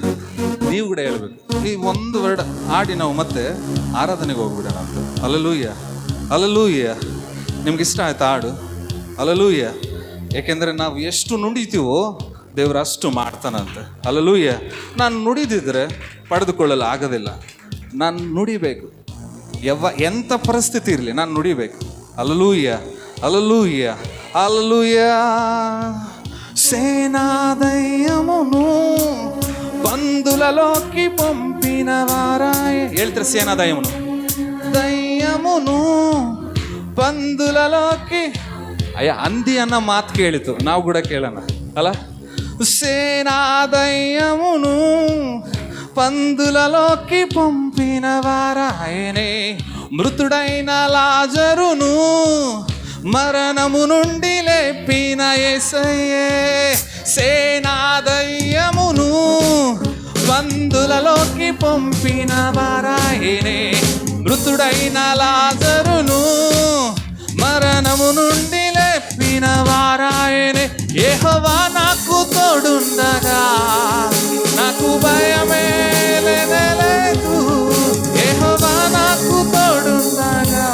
ನೀವು ಕೂಡ ಹೇಳ್ಬೇಕು. ಈ ಒಂದು ವರ್ಡ್ ಹಾಡಿ ನಾವು ಮತ್ತೆ ಆರಾಧನೆಗೆ ಹೋಗ್ಬಿಡೋಣ ಅಂತ. Hallelujah hallelujah. ನಿಮ್ಗೆ ಇಷ್ಟ ಆಯ್ತಾ ಹಾಡು? ಹಲ್ಲೆಲೂಯಾ. ಯಾಕೆಂದರೆ ನಾವು ಎಷ್ಟು ನುಡಿತೀವೋ ದೇವರು ಅಷ್ಟು ಮಾಡ್ತಾನಂತೆ. ಹಲ್ಲೆಲೂಯಾ. ನಾನು ನುಡಿದಿದ್ರೆ ಪಡೆದುಕೊಳ್ಳಲು ಆಗೋದಿಲ್ಲ. ನಾನು ನುಡಿಬೇಕು, ಎಂಥ ಪರಿಸ್ಥಿತಿ ಇರಲಿ ನಾನು ನುಡಿಬೇಕು. Hallelujah hallelujah hallelujah. సేనా దయ్యమును బందులలోకి పంపిన వారాయ. ಹೇಳ್ತಾರೆ ಸೇನಾ ದಯ್ಯమును, ದಯ್ಯమును ಬಂದುಲలోకి. ಅಯ್ಯ ಅಂದಿ ಅನ್ನೋ ಮಾತು ಕೇಳಿತು, ನಾವು ಕೂಡ ಕೇಳೋಣ ಅಲ್ಲ. సేనా దయ్యమును పందులలోకి పంపిన వారాయనే, మృతుడైన లాజరును మరణము నుండి లేపిన యేసయ్యే. సేనా దయ్యమును బందులలోకి పంపిన వారాయనే, మృతుడైన లాజరును మరణము నుండి లేపిన వారాయనే. యెహోవా నాకు తోడుండగా నాకు భయమే లేదు, యెహోవా నాకు తోడుండగా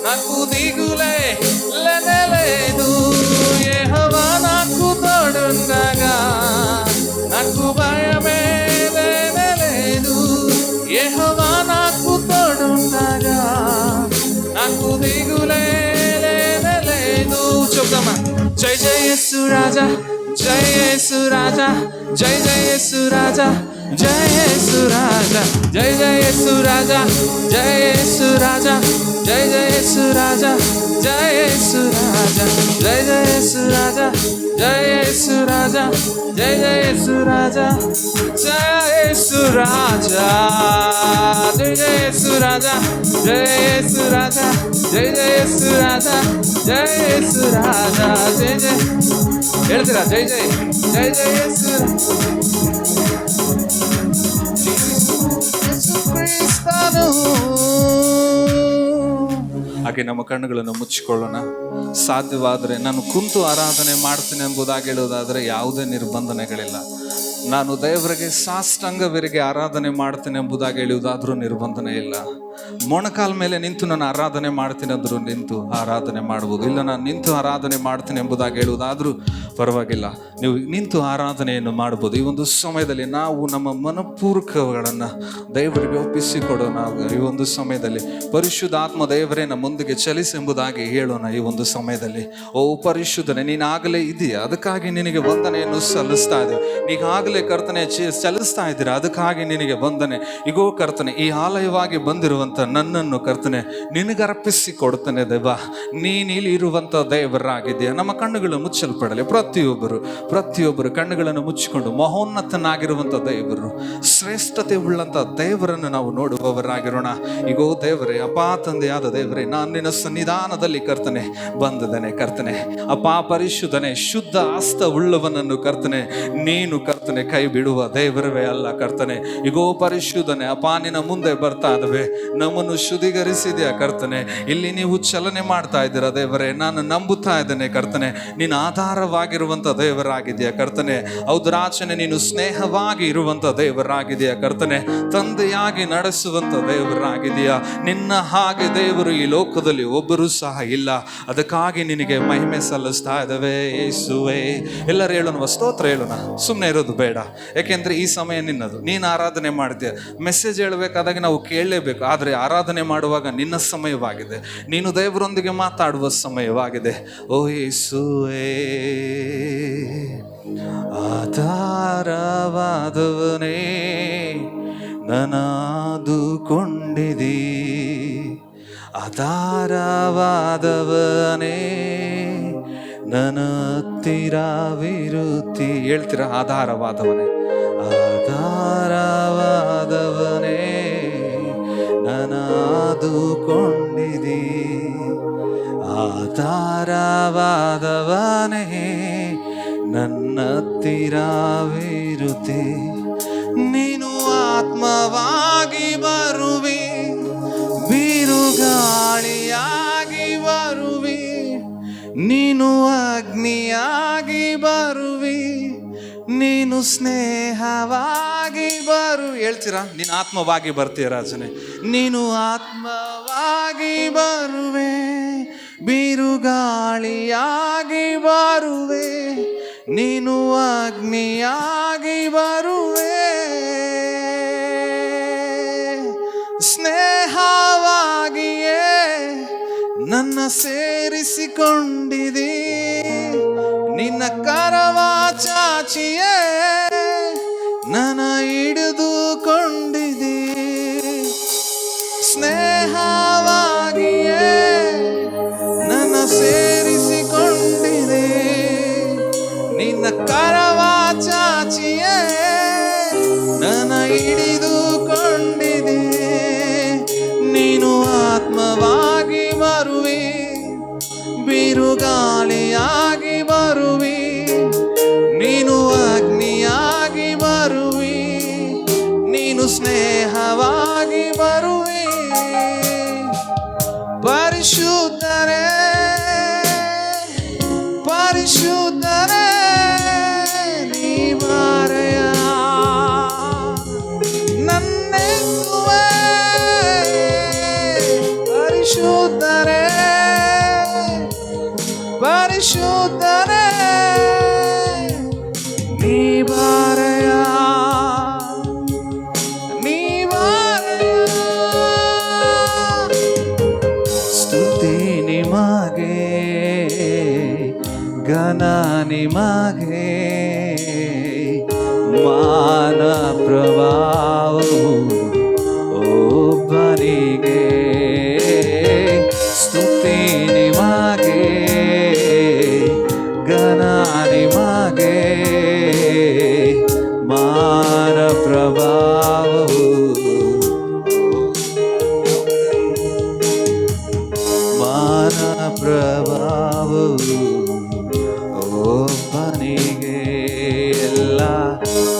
నాకు దిగులే లేదు, యెహోవా నాకు తోడుండగా నాకు భయమే లేదు, యెహోవా నాకు తోడుండగా నాకు దిగులే లేదు. చెప్తామా? జై జయ యేసు రాజా, జై యేసు రాజా, జై జయ యేసు రాజా, జై యేసు రాజా, జై జయ యేసు రాజా, జై యేసు రాజా, జై జయ యేసు రాజా, జై యేసు రాజా, జై జయ యేసు రాజా, జై యేసు రాజా, జై జయ యేసు రాజా, జై యేసు రాజా, జై జయ యేసు రాజా, జై యేసు రాజా, జై జయ యేసు రాజా, జై యేసు రాజా, జై జయ. ಹೇಳ್ತೀರಾ? ಜೈ ಜೈ ಜೈ ಜೈ యేసు ಕ್ರಿಸ್ತನು. ಹಾಗೆ ನಮ್ಮ ಕಣ್ಣುಗಳನ್ನು ಮುಚ್ಚಿಕೊಳ್ಳೋಣ. ಸಾಧ್ಯವಾದರೆ ನಾನು ಕುಂತು ಆರಾಧನೆ ಮಾಡ್ತೀನಿ ಎಂಬುದಾಗಿ ಹೇಳೋದಾದರೆ ಯಾವುದೇ ನಿರ್ಬಂಧನೆಗಳಿಲ್ಲ. ನಾನು ದೇವರಿಗೆ ಸಾಷ್ಟಾಂಗವರೆಗೆ ಆರಾಧನೆ ಮಾಡ್ತೀನಿ ಎಂಬುದಾಗಿ ಹೇಳುವುದಾದ್ರೂ ನಿರ್ಬಂಧನೆ ಇಲ್ಲ. ಮೊಣಕಾಲ ಮೇಲೆ ನಿಂತು ನಾನು ಆರಾಧನೆ ಮಾಡ್ತೀನಿ ಅಂದರೂ ನಿಂತು ಆರಾಧನೆ ಮಾಡ್ಬೋದು. ಇಲ್ಲ ನಾನು ನಿಂತು ಆರಾಧನೆ ಮಾಡ್ತೀನಿ ಎಂಬುದಾಗಿ ಹೇಳುವುದಾದ್ರೂ ಪರವಾಗಿಲ್ಲ, ನೀವು ನಿಂತು ಆರಾಧನೆಯನ್ನು ಮಾಡ್ಬೋದು. ಈ ಒಂದು ಸಮಯದಲ್ಲಿ ನಾವು ನಮ್ಮ ಮನಪೂರ್ವಕಗಳನ್ನು ದೇವರಿಗೆ ಒಪ್ಪಿಸಿಕೊಡೋಣ. ಈ ಒಂದು ಸಮಯದಲ್ಲಿ ಪರಿಶುದ್ಧಾತ್ಮ ದೇವರೇ ನಮ್ಮ ಮುಂದಿಗೆ ಚಲಿಸೆಂಬುದಾಗಿ ಹೇಳೋಣ. ಈ ಒಂದು ಸಮಯದಲ್ಲಿ ಓ ಪರಿಶುದ್ಧನೇ, ನೀನಾಗಲೇ ಇದೆಯಾ, ಅದಕ್ಕಾಗಿ ನಿನಗೆ ವಂದನೆಯನ್ನು ಸಲ್ಲಿಸ್ತಾ ಇದ್ದೇವೆ. ನೀಗಾಗಲೇ ಕರ್ತನೆ ಚಲಿಸ್ತಾ ಇದ್ದೀರಾ, ಅದಕ್ಕಾಗಿ ನಿನಗೆ ವಂದನೆ. ಈಗೋ ಕರ್ತನೆ, ಈ ಆಲಯವಾಗಿ ಬಂದಿರುವಂಥ ನನ್ನನ್ನು ಕರ್ತನೆ ನಿನಗರ್ಪಿಸಿ ಕೊಡ್ತಾನೆ. ದೇವ, ನೀನು ಇಲ್ಲಿ ಇರುವಂಥ ದೇವರಾಗಿದೆಯಾ. ನಮ್ಮ ಕಣ್ಣುಗಳು ಮುಚ್ಚಲ್ಪಡಲಿ. ಪ್ರತಿಯೊಬ್ಬರು ಕಣ್ಣುಗಳನ್ನು ಮುಚ್ಚಿಕೊಂಡು ಮಹೋನ್ನತನಾಗಿರುವಂಥ ದೇವರು, ಶ್ರೇಷ್ಠತೆ ಉಳ್ಳಂಥ ದೇವರನ್ನು ನಾವು ನೋಡುವವರಾಗಿರೋಣ. ಈಗೋ ದೇವರೇ, ಅಪಾ ತಂದೆಯಾದ ದೇವರೇ, ನಾನು ನಿನ್ನ ಸನ್ನಿಧಾನದಲ್ಲಿ ಕರ್ತನೆ ಬಂದಿದ್ದೇನೆ. ಕರ್ತನೆ ಅಪಾ ಪರಿಶುದ್ಧನೆ, ಶುದ್ಧ ಹಸ್ತ ಉಳ್ಳವನನ್ನು ಕರ್ತನೆ ನೀನು ಕರ್ತನೆ ಕೈ ಬಿಡುವ ದೇವರವೇ ಅಲ್ಲ ಕರ್ತನೆ. ಇಗೋ ಪರಿಶುದ್ಧನೆ ಅಪ್ಪ, ನಿನ್ನ ಮುಂದೆ ಬರ್ತಾ ಇದ್ದಾವೆ, ನಮ್ಮನ್ನು ಶುದ್ಧೀಕರಿಸಿದ್ಯಾ ಕರ್ತನೆ. ಇಲ್ಲಿ ನೀವು ಚಲನೆ ಮಾಡ್ತಾ ಇದ್ದೀರಾ ದೇವರೇ, ನಾನು ನಂಬುತ್ತಾ ಇದ್ದೇನೆ ಕರ್ತನೆ, ನೀನು ಆಧಾರವಾಗಿರುವಂಥ ದೇವರಾಗಿದೆಯಾ ಕರ್ತನೆ. ಹೌದು ರಾಜನೇ, ನೀನು ಸ್ನೇಹವಾಗಿ ಇರುವಂಥ ದೇವರಾಗಿದೆಯಾ ಕರ್ತನೆ, ತಂದೆಯಾಗಿ ನಡೆಸುವಂಥ ದೇವರಾಗಿದೆಯಾ. ನಿನ್ನ ಹಾಗೆ ದೇವರು ಈ ಲೋಕದಲ್ಲಿ ಒಬ್ಬರು ಸಹ ಇಲ್ಲ. ಅದಕ್ಕಾಗಿ ನಿನಗೆ ಮಹಿಮೆ ಸಲ್ಲಿಸ್ತಾ ಇದ್ದಾವೆ ಯೇಸುವೇ. ಎಲ್ಲರೂ ಹೇಳೋಣ, ಸ್ತೋತ್ರ ಹೇಳೋಣ, ಸುಮ್ಮನೆ ಇರೋದು ಬೇಡ. ಯಾಕೆಂದ್ರೆ ಈ ಸಮಯ ನಿನ್ನದು, ನೀನು ಆರಾಧನೆ ಮಾಡ್ತೀಯ. ಮೆಸೇಜ್ ಹೇಳಬೇಕಾದಾಗ ನಾವು ಕೇಳಲೇಬೇಕು, ಆದರೆ ಆರಾಧನೆ ಮಾಡುವಾಗ ನಿನ್ನ ಸಮಯವಾಗಿದೆ, ನೀನು ದೇವರೊಂದಿಗೆ ಮಾತಾಡುವ ಸಮಯವಾಗಿದೆ. ಓ ಯೇಸುವೇ, ಆಧಾರವಾದವನೇ ನನಾದುಕೊಂಡಿದ್ದೀ, ಆಧಾರವಾದವನೇ ನನ್ನ ಹತ್ತಿರವಿರುತ್ತಿ. ಹೇಳ್ತೀರಾ? ಆಧಾರವಾದವನೇ, ಆಧಾರವಾದವನೇ ನನಾದುಕೊಂಡಿದ್ದೀ, ಆಧಾರವಾದವನೇ ನನ್ನ ಹತ್ತಿರವಿರುತ್ತಿ. ನೀನು ಆತ್ಮವಾಗಿ ಬರುವಿ, ಬಿರುಗಾಳಿಯಾಗಿ ಬರುವಿ, ನೀನು ಅಗ್ನಿಯಾಗಿ ಬರುವಿ, ನೀನು ಸ್ನೇಹವಾಗಿ ಬರು. ಹೇಳ್ತೀರಾ? ನೀನು ಆತ್ಮವಾಗಿ ಬರ್ತೀಯ ರಾಜನೇ, ನೀನು ಆತ್ಮವಾಗಿ ಬರುವೆ, ಬಿರುಗಾಳಿಯಾಗಿ ಬರುವೆ, ನೀನು ಅಗ್ನಿಯಾಗಿ ಬರುವೆ, ಸ್ನೇಹವಾಗಿಯೇ ನನ್ನ ಸೇರಿಸಿಕೊಂಡಿದೆ, ನಿನ್ನ ಕರವ ಚಾಚಿಯೇ ನನ್ನ ಹಿಡಿದುಕೊಂಡಿದೆ, ಸ್ನೇಹವಾಗಿಯೇ ನನ್ನ ಸೇರಿಸಿಕೊಂಡಿದೆ, ನಿನ್ನ ಕರವ ಚಾಚಿಯೇ ನನ್ನ ಹಿಡಿದುಕೊಂಡಿದೆ. ನೀನು ಆತ್ಮವಾಗಿ ಬರುವಿ, ಬಿರುಗಾಳಿಯಾಗಿ ಬರುವಿ, ನೀನು ಅಗ್ನಿಯಾಗಿ ಬರುವಿ, ನೀನು ಸ್ನೇಹವಾಗಿ ಬರುವಿ. ಪರಿಶುದ್ಧರೇ, ಪರಿಶುದ್ಧರೇ ನೀ ಬಾರೆಯ, ನನ್ನೆತ್ತುವೆ. ಪರಿಶುದ್ಧರೇ, ಪರಿಶುದ್ಧರೇ ನೀ ಬಾರೆಯ, ನೀ ಬಾರೆಯ. ಸ್ತುತಿ ನಿಮಗೆ, ಘನ ನಿಮಗೆ, ಮಾನ ಪ್ರಭಾವವು ಒಬ್ಬನಿಗೆ. ಸ್ತುತಿ ನಿಮಗೆ, ಘನ ನಿಮಗೆ, ಮಾನ ಪ್ರಭಾವವು, ಮಾನ ಪ್ರಭಾವವು ಒಬ್ಬನಿಗೆ. ಎಲ್ಲ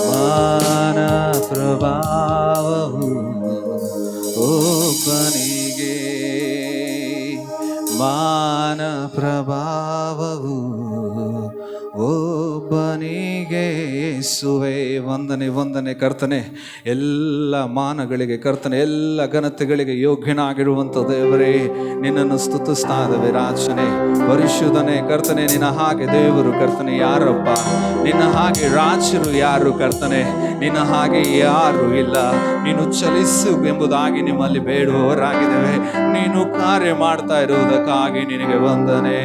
ಮಾನ ಪ್ರಭಾವವು ಒಬ್ಬನಿಗೆ, ಮಾನ ಪ್ರಭಾವವು ಒಬ್ಬನಿಗೆ. ಯೇಸುವೇ ವಂದನೆ, ವಂದನೆ ಕರ್ತನೆ. ಎಲ್ಲ ಮಾನಗಳಿಗೆ ಕರ್ತನೆ, ಎಲ್ಲ ಘನತೆಗಳಿಗೆ ಯೋಗ್ಯನಾಗಿರುವಂಥ ದೇವರೇ, ನಿನ್ನನ್ನು ಸ್ತುತಿಸ್ತಾ ಇದ್ದೇವೆ ರಾಜನೇ. ಪರಿಶುದ್ಧನೇ ಕರ್ತನೆ, ನಿನ್ನ ಹಾಗೆ ದೇವರು ಕರ್ತನೆ ಯಾರಪ್ಪ? ನಿನ್ನ ಹಾಗೆ ರಾಜರು ಯಾರು ಕರ್ತನೆ? ನಿನ್ನ ಹಾಗೆ ಯಾರು ಇಲ್ಲ. ನೀನು ಚಲಿಸು ಎಂಬುದಾಗಿ ನಿಮ್ಮಲ್ಲಿ ಬೇಡುವವರಾಗಿದ್ದೇವೆ. ನೀನು ಕಾರ್ಯ ಮಾಡ್ತಾ ಇರುವುದಕ್ಕಾಗಿ ನಿನಗೆ ವಂದನೆ.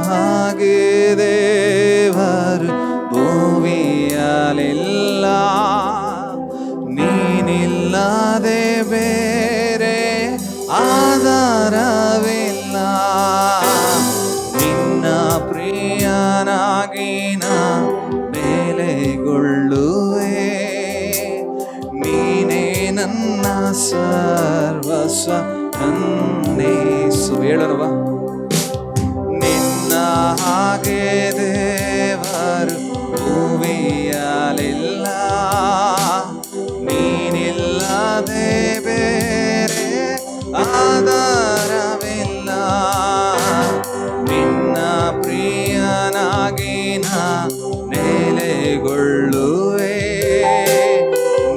ಹಾಗೆ ದೇವರು ಭೂಮಿಯಲ್ಲಿಲ್ಲ, ನೀನಿಲ್ಲದೆ ಬೇರೆ ಆಧಾರವಿಲ್ಲ. ನಿನ್ನ ಪ್ರಿಯನಾಗಿ ನಾ ಬೆಲೆಗೊಳ್ಳುವೆ, ನೀನೇ ನನ್ನ ಸರ್ವಸ್ವ ನನ್ನೇಸು ಹೇಳೋಣವಾ. ನಿನ್ನ ಹಾಗೆ ದೇವರು ಭೂಮಿಯಲ್ಲಿಲ್ಲ, ನೀನಿಲ್ಲದೆ ಬೇರೆ ಆಧಾರವಿಲ್ಲ. ನಿನ್ನ ಪ್ರಿಯನಾಗಿ ನಾ ನೆಲೆಗೊಳ್ಳುವೆ,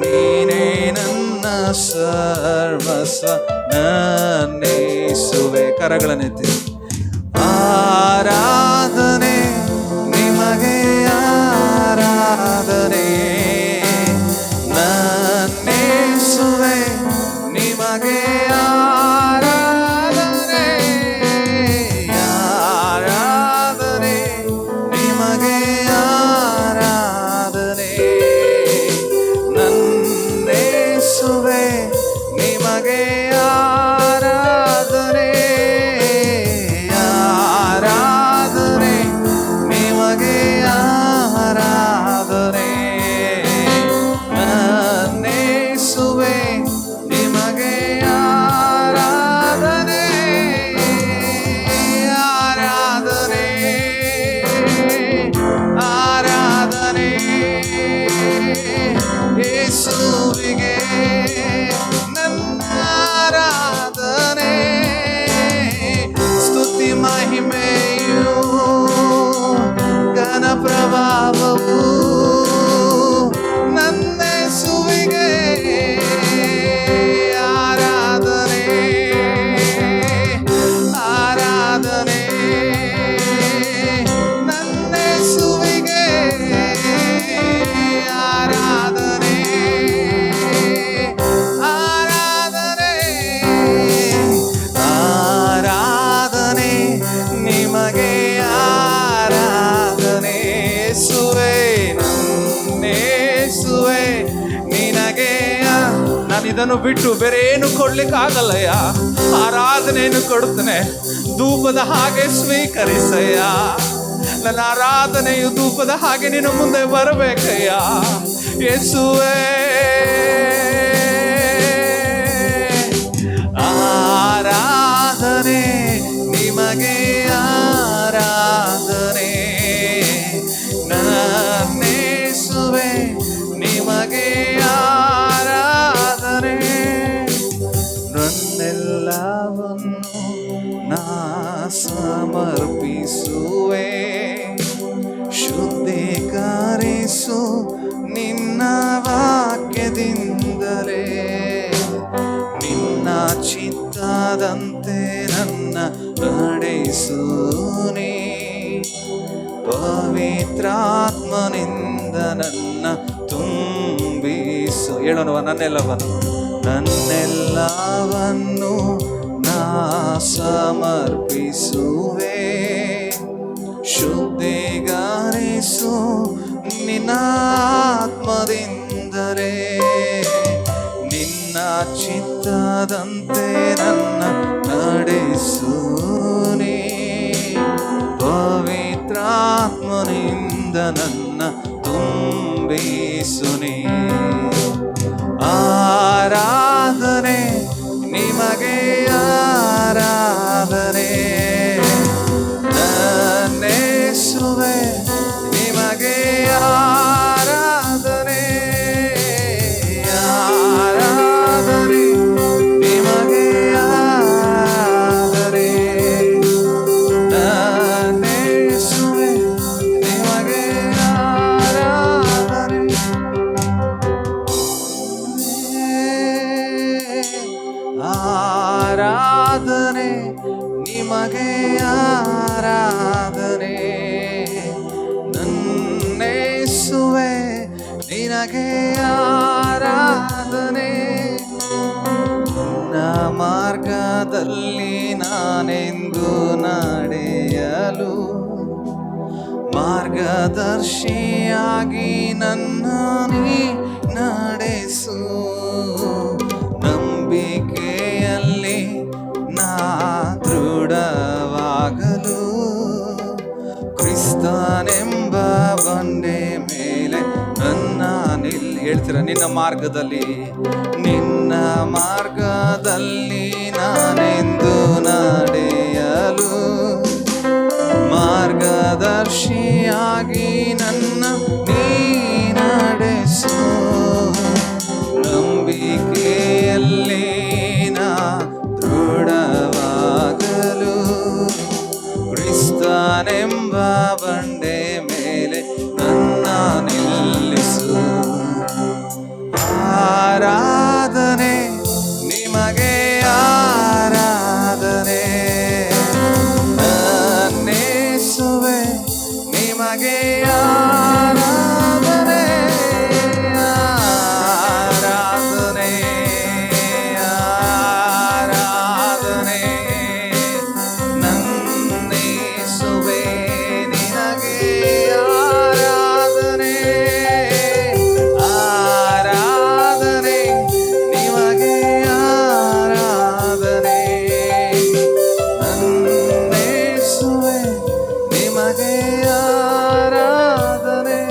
ನೀನೇ ನನ್ನ ಸರ್ವಸ್ವ ನನ್ನೇಸುವೆ. ಕರಗಳನ್ನೆತ್ತಿ ಆರಾಧನೆ ನಿಮಗೆ, ಆರಾಧನೆ ನನ್ನೇಸುವೆ ನಿಮಗೆ, ಆರಾಧನೆ ಆರಾಧನೆ ನಿಮಗೆ, ಆರಾಧನೆ ನನ್ನೇಸುವೆ ನಿಮಗೆ, ಆರಾಧನೆ ಆರಾಧನೆ ನಿಮಗೆ, ಆರಾಧನೆ ನನ್ನೇಸುವೆ ನಿಮಗೆ, ಆರಾಧನೆ ಆರಾಧನೆ ಆರಾಧನೆ ಯೇಸುವಿಗೆ ನನ್ನ ಆರಾಧನೆ. ಸ್ತುತಿ ಮಹಿಮೆಯು ಘನ ಪ್ರಭಾವವು ನನ್ನೇಸುವಿಗೆ, ಆರಾಧನೆ ಆರಾಧನೆ ನನ್ನೇಸುವಿಗೆ, ಆರಾಧನೆ ಆರಾಧನೆ ಆರಾಧನೆ ನಿಮಗೆ, ಆರಾಧನೆ ಯೇಸುವೇ ನನ್ನೇಸುವೆ ನಿನಗೆ. ನಾನು ಇದನ್ನು ಬಿಟ್ಟು ಬೇರೆ ಏನು ಕೊಡ್ಲಿಕ್ಕಾಗಲ್ಲಯ್ಯ. ಆರಾಧನೆಯನ್ನು ಕೊಡುತ್ತೇನೆ, ಧೂಪದ ಹಾಗೆ ಸ್ವೀಕರಿಸಯ್ಯ. ನನ್ನ ಆರಾಧನೆಯು ಧೂಪದ ಹಾಗೆ ನಿನ್ನ ಮುಂದೆ ಬರಬೇಕಯ್ಯ ಯೇಸುವೇ. ಆರಾಧನೆ ನಿಮಗೆ, ಆರಾಧನೆ ನನ್ನೇಸುವೆ ನಿಮಗೆ, ಆರಾಧನೆ ನನ್ನೆಲ್ಲವನ್ನು ನಾ ಸಮರ್ಪಿಸುವೆ. ಶುದ್ಧೀಕರಿಸು ನಿನ್ನ ವಾಕ್ಯದಿಂದಲೇ, ನಿನ್ನ ಚಿತ್ತದಂತೆ ನನ್ನ ನಡೆಸು ನೀ. ಪವಿತ್ರಾತ್ಮನಿಂದ ನನ್ನ ತುಂಬಿಸು. ಹೇಳೋಣವ ನನ್ನೆಲ್ಲವನ್ನು ನಾ ಸಮರ್ಪಿಸುವೆ. ಶುದ್ಧೀಕರಿಸು ನಿನ್ನ ಆತ್ಮದಿಂದಲೇ, ನಿನ್ನ ಚಿತ್ತದಂತೆ ನನ್ನ ನಡೆಸು ನೀ. ಪವಿತ್ರಾತ್ಮನಿಂದ ನನ್ನ ತುಂಬಿಸು ನೀ. ಆರಾಧನೆ ನಿಮಗೆ, ಆರಾಧನೆ ನನ್ನೇಸುವೆ ನಿಮಗೆ, ಆರಾಧನೆ ಆರಾಧನೆ ನಿಮಗೆ, ಆರಾಧನೆ ನನ್ನೇಸುವೆ ನಿಮಗೆ, ಆರಾಧನೆ ಆರಾಧನೆ ನಿಮಗೆ, ಆರಾಧನೆ ನನ್ನೇಸುವೆ ನಿನಗೆ, ಆರಾಧನೆ. ನಿನ್ನ ಮಾರ್ಗದಲ್ಲಿ ನಾನೆಂದು ನಡೆಯಲು ಮಾರ್ಗದರ್ಶಿಯಾಗಿ ನನ್ನ ನೀ ನಡೆಸು. ನಂಬಿಕೆಯಲ್ಲಿ ನಾ ದೃಢವಾಗಲು ಕ್ರಿಸ್ತನೆಂಬ ಬಂಡೆ ಮೇಲೆ ನನ್ನ ಹೇಳ್ತೀನಿ. ಹೇಳ್ತೀರಾ? ನಿನ್ನ ಮಾರ್ಗದಲ್ಲಿ, ನಿನ್ನ ಮಾರ್ಗದಲ್ಲಿ ನಾನೆಂದು ನಡೆಯಲು ಮಾರ್ಗದರ್ಶಿಯಾಗಿ ನನ್ನ ನೀ ನಡೆಸು. ನಂಬಿಕೆಯಲ್ಲಿ ನಾ ದೃಢವಾಗಲು ಕ್ರಿಸ್ತನೆಂಬ ಬಂಡೆ ಮೇಲೆ ನನ್ನ ನಿಲ್ಲಿಸು. ಆರಾಧನೆ ನಿಮಗೆ, ಆರಾಧನೆ ನನ್ನೇಸುವೆ ನಿಮಗೆ, ಆರಾಧನೆ ಆರಾಧನೆ ಆರಾಧನೆ ನನ್ನೇಸುವೆ ನಿನಗೆ, ಆರಾಧನೆ ಆರಾಧನೆ ನಿಮಗೆ, ಆರಾಧನೆ ನನ್ನೇಸುವೆ ನಿಮಗೆ, ఆరాధనే.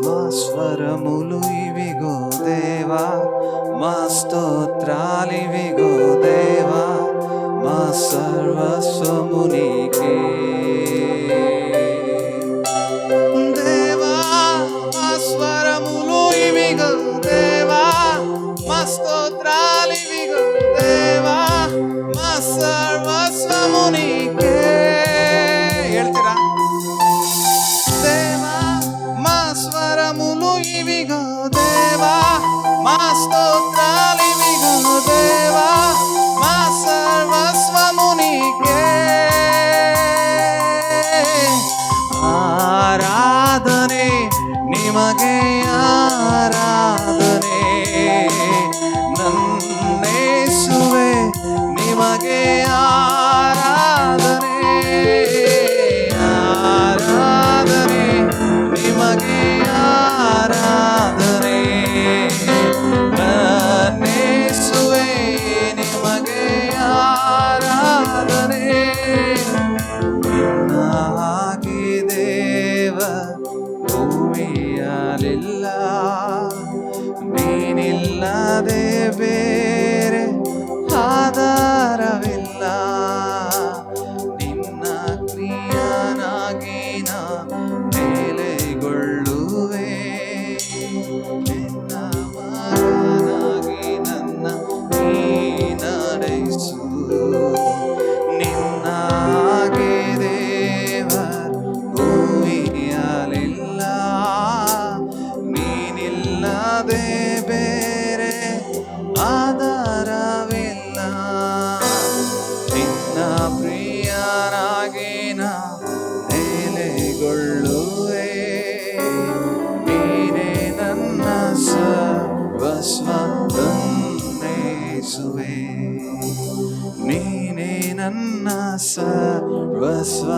మా స్వరములు ఇవిగో దేవా, మా స్తోత్రాలివిగో దేవా, మా సర్వస్వము నీకే. దేవా మా స్వరములు ఇవిగో దేవా, మా స్తోత్రాలివిగో దేవా, మా సర్వస్వము నీకే. ಹೇಳ್ತೀರಾ? దేవా మా స్వరములు ఇవిగో దేవా, మా స్తోత్రాలివిగో దేవా, మా సర్వస్వము నీకే. ఆరాధನೆ నిಮಗೆ, ఆరాధನೆ ನನ್ನೇಸುವೆ ನಿಮಗೆ, ಆರಾಧನೆ ಆರಾಧನೆ ನಿಮಗೆ, ಆರಾಧನೆ ನನ್ನೇಸುವೆ ನಿಮಗೆ, ಆರಾಧನೆ. ನಿನ್ನ ಹಾಗೆ ದೇವ ಭೂಮಿಯಲ್ಲಿಲ್ಲ, ನೀನಿಲ್ಲದೆ ಬೇರೆ ಆಧಾರವಿಲ್ಲ. ನಿನ್ನ ಕ್ರಿಯನಾಗಿ ನಾ ನೆಲೆಗೊಳ್ಳುವೆ, ನಿನ್ನ ಮಗನಾಗಿ ನನ್ನ ನೀ ನಡೆಸು. ನಿನ್ನ ಹಾಗೆ ದೇವ ಭೂಮಿಯಲ್ಲಿಲ್ಲ, ನೀನಿಲ್ಲದೆ ಬೇರೆ ಆಧಾರವಿಲ್ಲ. ನಿನ್ನ ಪ್ರಿಯನಾಗಿ ನಾ ನೆಲೆಗೊಳ್ಳುವೆ, ನೀನೇ ನನ್ನ ಸರ್ವಸ್ವ ನನ್ನೇಸುವೆ, ನೀನೇ ನನ್ನ ಸರ್ವಸ್ವ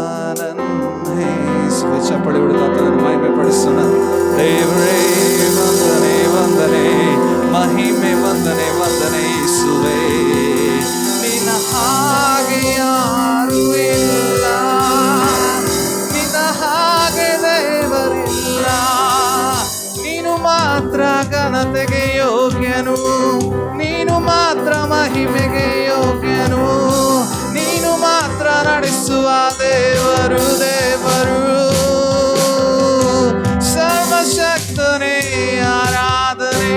ನನ್ನೇಸುವೆ. ಚಪ್ಪಳಿ ಹೊಡೆದು ಆತನನ್ನು ಮಹಿಮೆ ಪಡಿಸೋಣ. ದೇವರೇ ವಂದನೆ ವಂದನೆ, ಮಹಿಮೆ ವಂದನೆ ವಂದನೆ ಯೇಸುವೇ. ನಿನ್ನ ಹಾಗೆ ಯಾರೂ ಇಲ್ಲ, ನಿನ್ನ ಹಾಗೆ ದೇವರಿಲ್ಲ. ನೀನು ಮಾತ್ರ ಘನತೆಗೆ ಯೋಗ್ಯನು, ನೀನು ಮಾತ್ರ ಮಹಿಮೆಗೆ ಯೋಗ್ಯನು, ನೀನು ಮಾತ್ರ ನಡೆಸುವ ದೇವರು ದೇವರು. ಸರ್ವಶಕ್ತನೇ ಆರಾಧನೆ,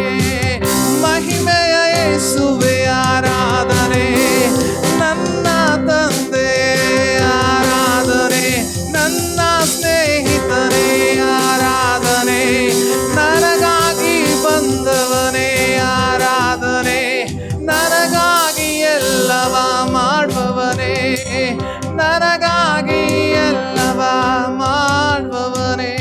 ಮಹಿಮೆಯ ಯೇಸುವೆ ಆರಾಧನೆ. ನನ್ನ ತಂದೆ ಆರಾಧನೆ, ನನ್ನ ಸ್ನೇಹಿತನೇ ಆರಾಧನೆ, ನನಗಾಗಿ ಬಂದವನೇ ಆರಾಧನೆ, ನನಗಾಗಿ ಎಲ್ಲವ ಮಾಡುವವನೇ, ನನಗಾಗಿ ಎಲ್ಲವ ಮಾಡುವವನೇ.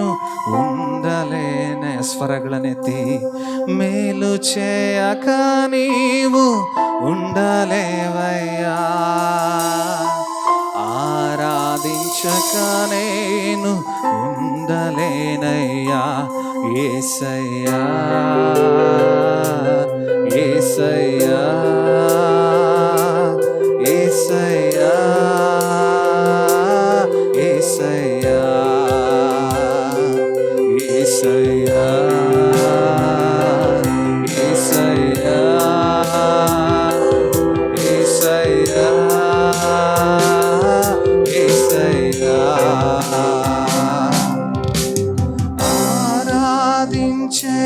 నేను ఉండలేనే. స్వరಗಳನ್ನೆತ್ತಿ మేలు చేయక నీవు ఉండలేవయ్యా, ఆరాధించక నేను ఉండలేనయ్యా. యేసయ్యా యేసయ్యా యేసయ్యా యేసయ్యా యేసయ్యా యేసయ్యా యేసయ్యా యేసయ్యా. ఆరాధించే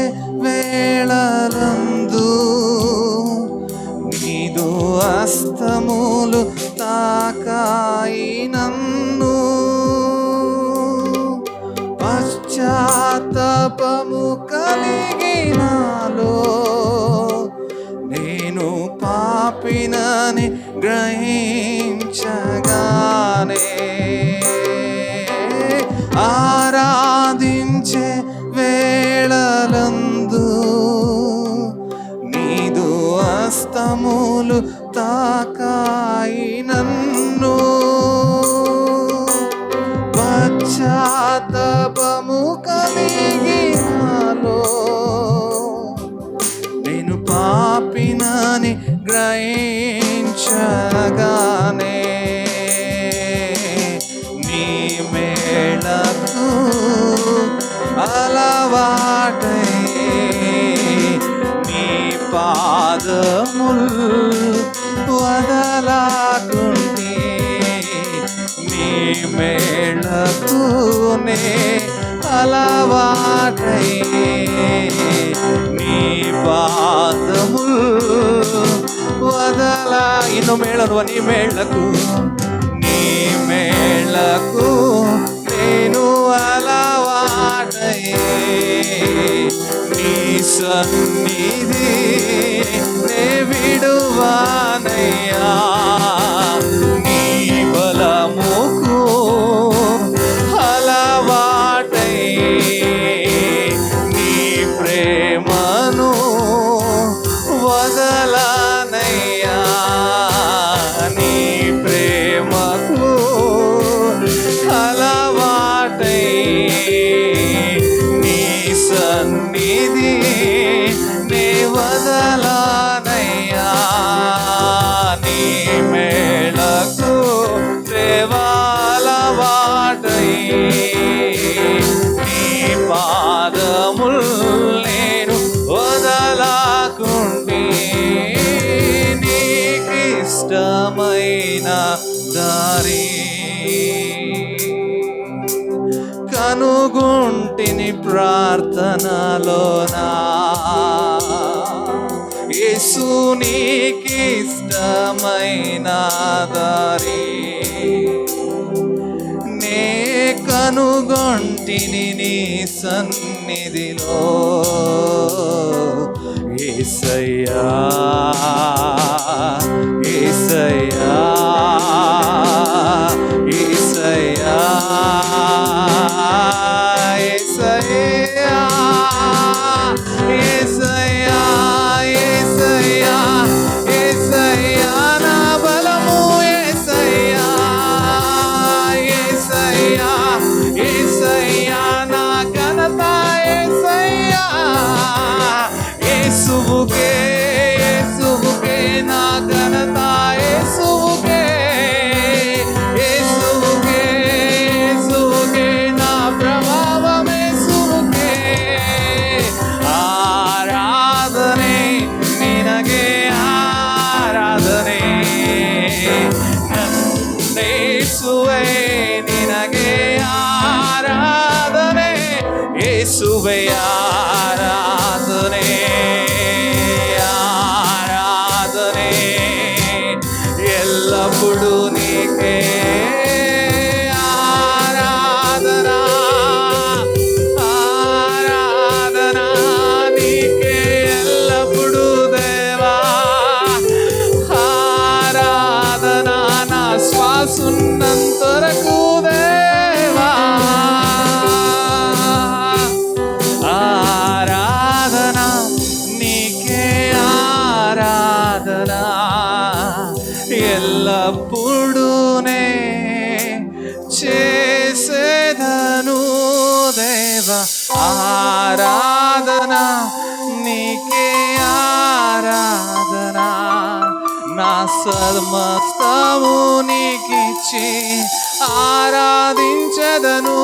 వేళలందు నీదు హస్తములు తాకాయి నన్ను, పశ్చాత్తాపము కలిగినాలో నేను పాపినని గ్రహించగానే, ఆరాధించే వేళలందు నీదు హస్తములు తాకాయి నన్ను, పశ్చాత్తాపము కలిగినాలో నేను పాపినని గ్రహించగానే, నీ మేళకు అలవాటై నీ పాదముల్ వదలాకుంటే, నీ మేళకునే అలవాటై నీ పాదముల్ వదలా. ఇನ್ನು మేళను నీ మేళకు, నీ మేళకు నేను అలవాటై నీ సన్నిధి నే విడువానయ్యా. నీ బలముకు అలవాటై నీ ప్రేమను వదలనయ్యా. నీ ప్రేమకు అలవాటై నీ సన్నిధి నే వదలనయ్యా. నీ మేళకు దేవాలవాటై నీ పాదముల్ నేను వదలాకుంటే, నీకిష్టమైన దారి కనుగొంటిని ప్రార్థనలోనా. యేసు నీకిష్టమైన దారి నే కనుగొంటిని నీ సన్నిధిలో. యేసయ్యా యేసయ్యా యేసయ్యా యేసయ్యా యేసయ్యా యేసయ్యా యేసయ్యా నా బలము యేసయ్యా యేసయ్యా యేసయ్యా నా ఘనత యేసయ్యా. యేసువుకే యేసువుకే నా ఘనత యేసువుకే, యేసువుకే యేసువుకే నా ప్రభావం యేసువుకే. ఆరాధనే నినగే ఆరాధనే, యేసువే నినగే ఆరాధನೆ, యేసువే ಆರಾಧನೆ ಆರಾಧನೆ ఎల్లప్పుడు నీకే ఆరాధనా ఆరాధనా నీకే ఎల్లప్పుడు దేవా ఆరాధనా నా శ్వాసున్నంత వరకు దేవా ఆరాధనా నీకే ఆరాధనా, నా సమస్తము నీకిచ్చి ఆరాధించెదను,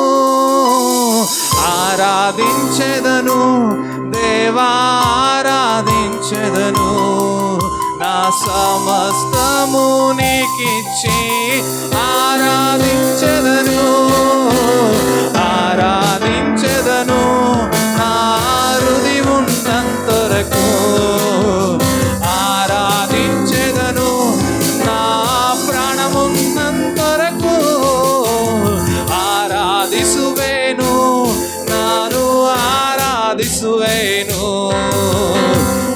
ఆరాధించెదను దేవా, ఆరాధించెదను, నా సమస్తము నీకిచ్చి ఆరాధించెదను, ఆరాధించెదను నా హృది ఉన్నంతవరకు, ఆరాధించెదను నా ప్రాణమున్నంతవరకు, ఆరాధిಸುವೆನು ನಾನು ಆರಾಧಿಸುವೆನು,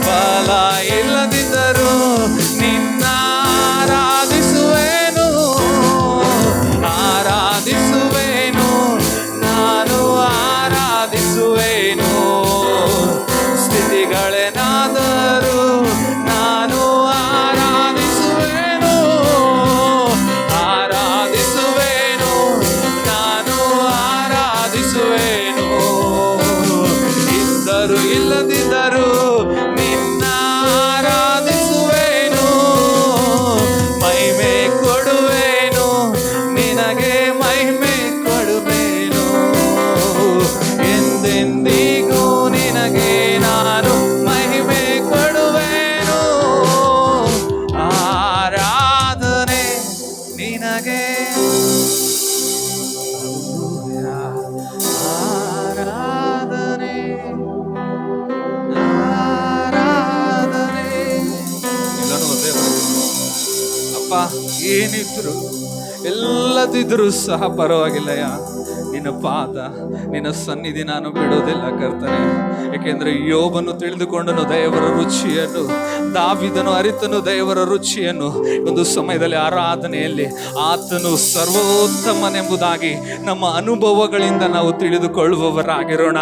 ಫಲ ಇಲ್ಲದಿದ್ದರೂ ನಿನ್ನ ಆರಾಧಿಸುವೆನು, ಆರಾಧಿಸುವೆನು ನಾನು ಆರಾಧಿಸುವೆನು, ಸ್ಥಿತಿಗಳೇನಾದರೂ ನಾನು ಆರಾಧಿಸುವೆನು, ಆರಾಧಿಸುವೆನು ನಾನು ಆರಾಧಿಸುವೆನು, ಇದ್ದರೂ ಇಲ್ಲದಿದ್ದರೂ ನಿನ್ನ ಆರಾಧಿಸುವೆನು, ಮಹಿಮೆ ಕೊಡುವೆನು ನಿನಗೆ ಮಹಿಮೆ ಕೊಡುವೆನು, ಎಂದೆಂದಿಗೂ ನಿನಗೆ ನಾನು ಮಹಿಮೆ ಕೊಡುವೆನು, ಆರಾಧನೆ ನಿನಗೆ, ಆರಾಧನೆ ಆರಾಧನೆ. ಎಲ್ಲನೂ ಒಂದೇ ಅಪ್ಪ, ಏನಿದ್ರು ಎಲ್ಲದಿದ್ರೂ ಸಹ ಪರವಾಗಿಲ್ಲಯ್ಯ, ನಿನ್ನ ಪಾದ ನಿನ್ನ ಸನ್ನಿಧಿ ನಾನು ಬಿಡೋದಿಲ್ಲ ಕರ್ತನೆ. ಏಕೆಂದರೆ ಯೋಬನು ತಿಳಿದುಕೊಂಡನು ದೇವರ ರುಚಿಯನ್ನು, ದಾವಿದನು ಅರಿತನು ದೇವರ ರುಚಿಯನ್ನು. ಒಂದು ಸಮಯದಲ್ಲಿ ಆರಾಧನೆಯಲ್ಲಿ ಆತನು ಸರ್ವೋತ್ತಮನೆಂಬುದಾಗಿ ನಮ್ಮ ಅನುಭವಗಳಿಂದ ನಾವು ತಿಳಿದುಕೊಳ್ಳುವವರಾಗಿರೋಣ.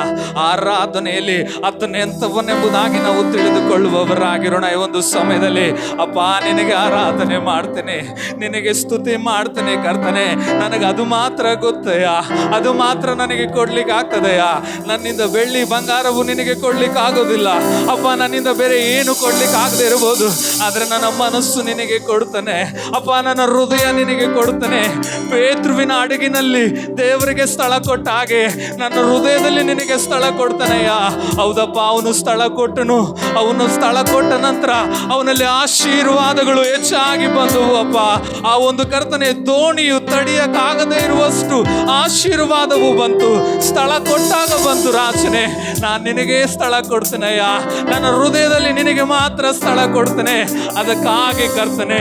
ಆರಾಧನೆಯಲ್ಲಿ ಆತನ ಎಂಥವನೆಂಬುದಾಗಿ ನಾವು ತಿಳಿದುಕೊಳ್ಳುವವರಾಗಿರೋಣ. ಈ ಒಂದು ಸಮಯದಲ್ಲಿ ಅಪ್ಪ, ನಿನಗೆ ಆರಾಧನೆ ಮಾಡ್ತೇನೆ, ನಿನಗೆ ಸ್ತುತಿ ಮಾಡ್ತೇನೆ ಕರ್ತನೆ. ನನಗೆ ಅದು ಮಾತ್ರ ಗೊತ್ತಯ್ಯ, ಅದು ಮಾತ್ರ ನನಗೆ ಕೊಡ್ಲಿಕ್ಕೆ ಆಗ್ತದೆಯಾ. ನನ್ನಿಂದ ಬೆಳ್ಳಿ ಬಂಗಾರವು ನಿನಗೆ ಕೊಡ್ಲಿಕ್ಕೆ ಆಗೋದಿಲ್ಲ ಅಪ್ಪ, ನನ್ನಿಂದ ಬೇರೆ ಏನು ಕೊಡ್ಲಿಕ್ಕೆ ಆಗದೆ ಇರಬಹುದು, ಆದ್ರೆ ನನ್ನ ಮನಸ್ಸು ನಿನಗೆ ಕೊಡ್ತಾನೆ ಅಪ್ಪ, ನನ್ನ ಹೃದಯ ನಿನಗೆ ಕೊಡ್ತಾನೆ. ಪೇತ್ರುವಿನ ಅಡಗಿನಲ್ಲಿ ದೇವರಿಗೆ ಸ್ಥಳ ಕೊಟ್ಟ ಹಾಗೆ ನನ್ನ ಹೃದಯದಲ್ಲಿ ನಿನಗೆ ಸ್ಥಳ ಕೊಡ್ತಾನೆಯ್ಯ. ಹೌದಪ್ಪ, ಅವನು ಸ್ಥಳ ಕೊಟ್ಟನು. ಅವನು ಸ್ಥಳ ಕೊಟ್ಟ ನಂತರ ಅವನಲ್ಲಿ ಆಶೀರ್ವಾದಗಳು ಹೆಚ್ಚಾಗಿ ಬಂದವು ಅಪ್ಪ. ಆ ಒಂದು ಕರ್ತನೆ ದೋಣಿಯು ತಡಿಯಕ್ಕಾಗದೇ ಇರುವಷ್ಟು ಆಶೀರ್ವಾದವು ಬಂತು. ಸ್ಥಳ ಕೊಟ್ಟಾಗ ಬಂತು ರಾಜನೇ. ನಾನು ನಿನಗೆ ಸ್ಥಳ ಕೊಡ್ತೇನೆಯ್ಯ, ನನ್ನ ಹೃದಯದಲ್ಲಿ ನಿನಗೆ ಮಾತ್ರ ಸ್ಥಳ ಕೊಡ್ತೇನೆ. ಅದಕ್ಕಾಗಿ ಕರ್ತನೆ,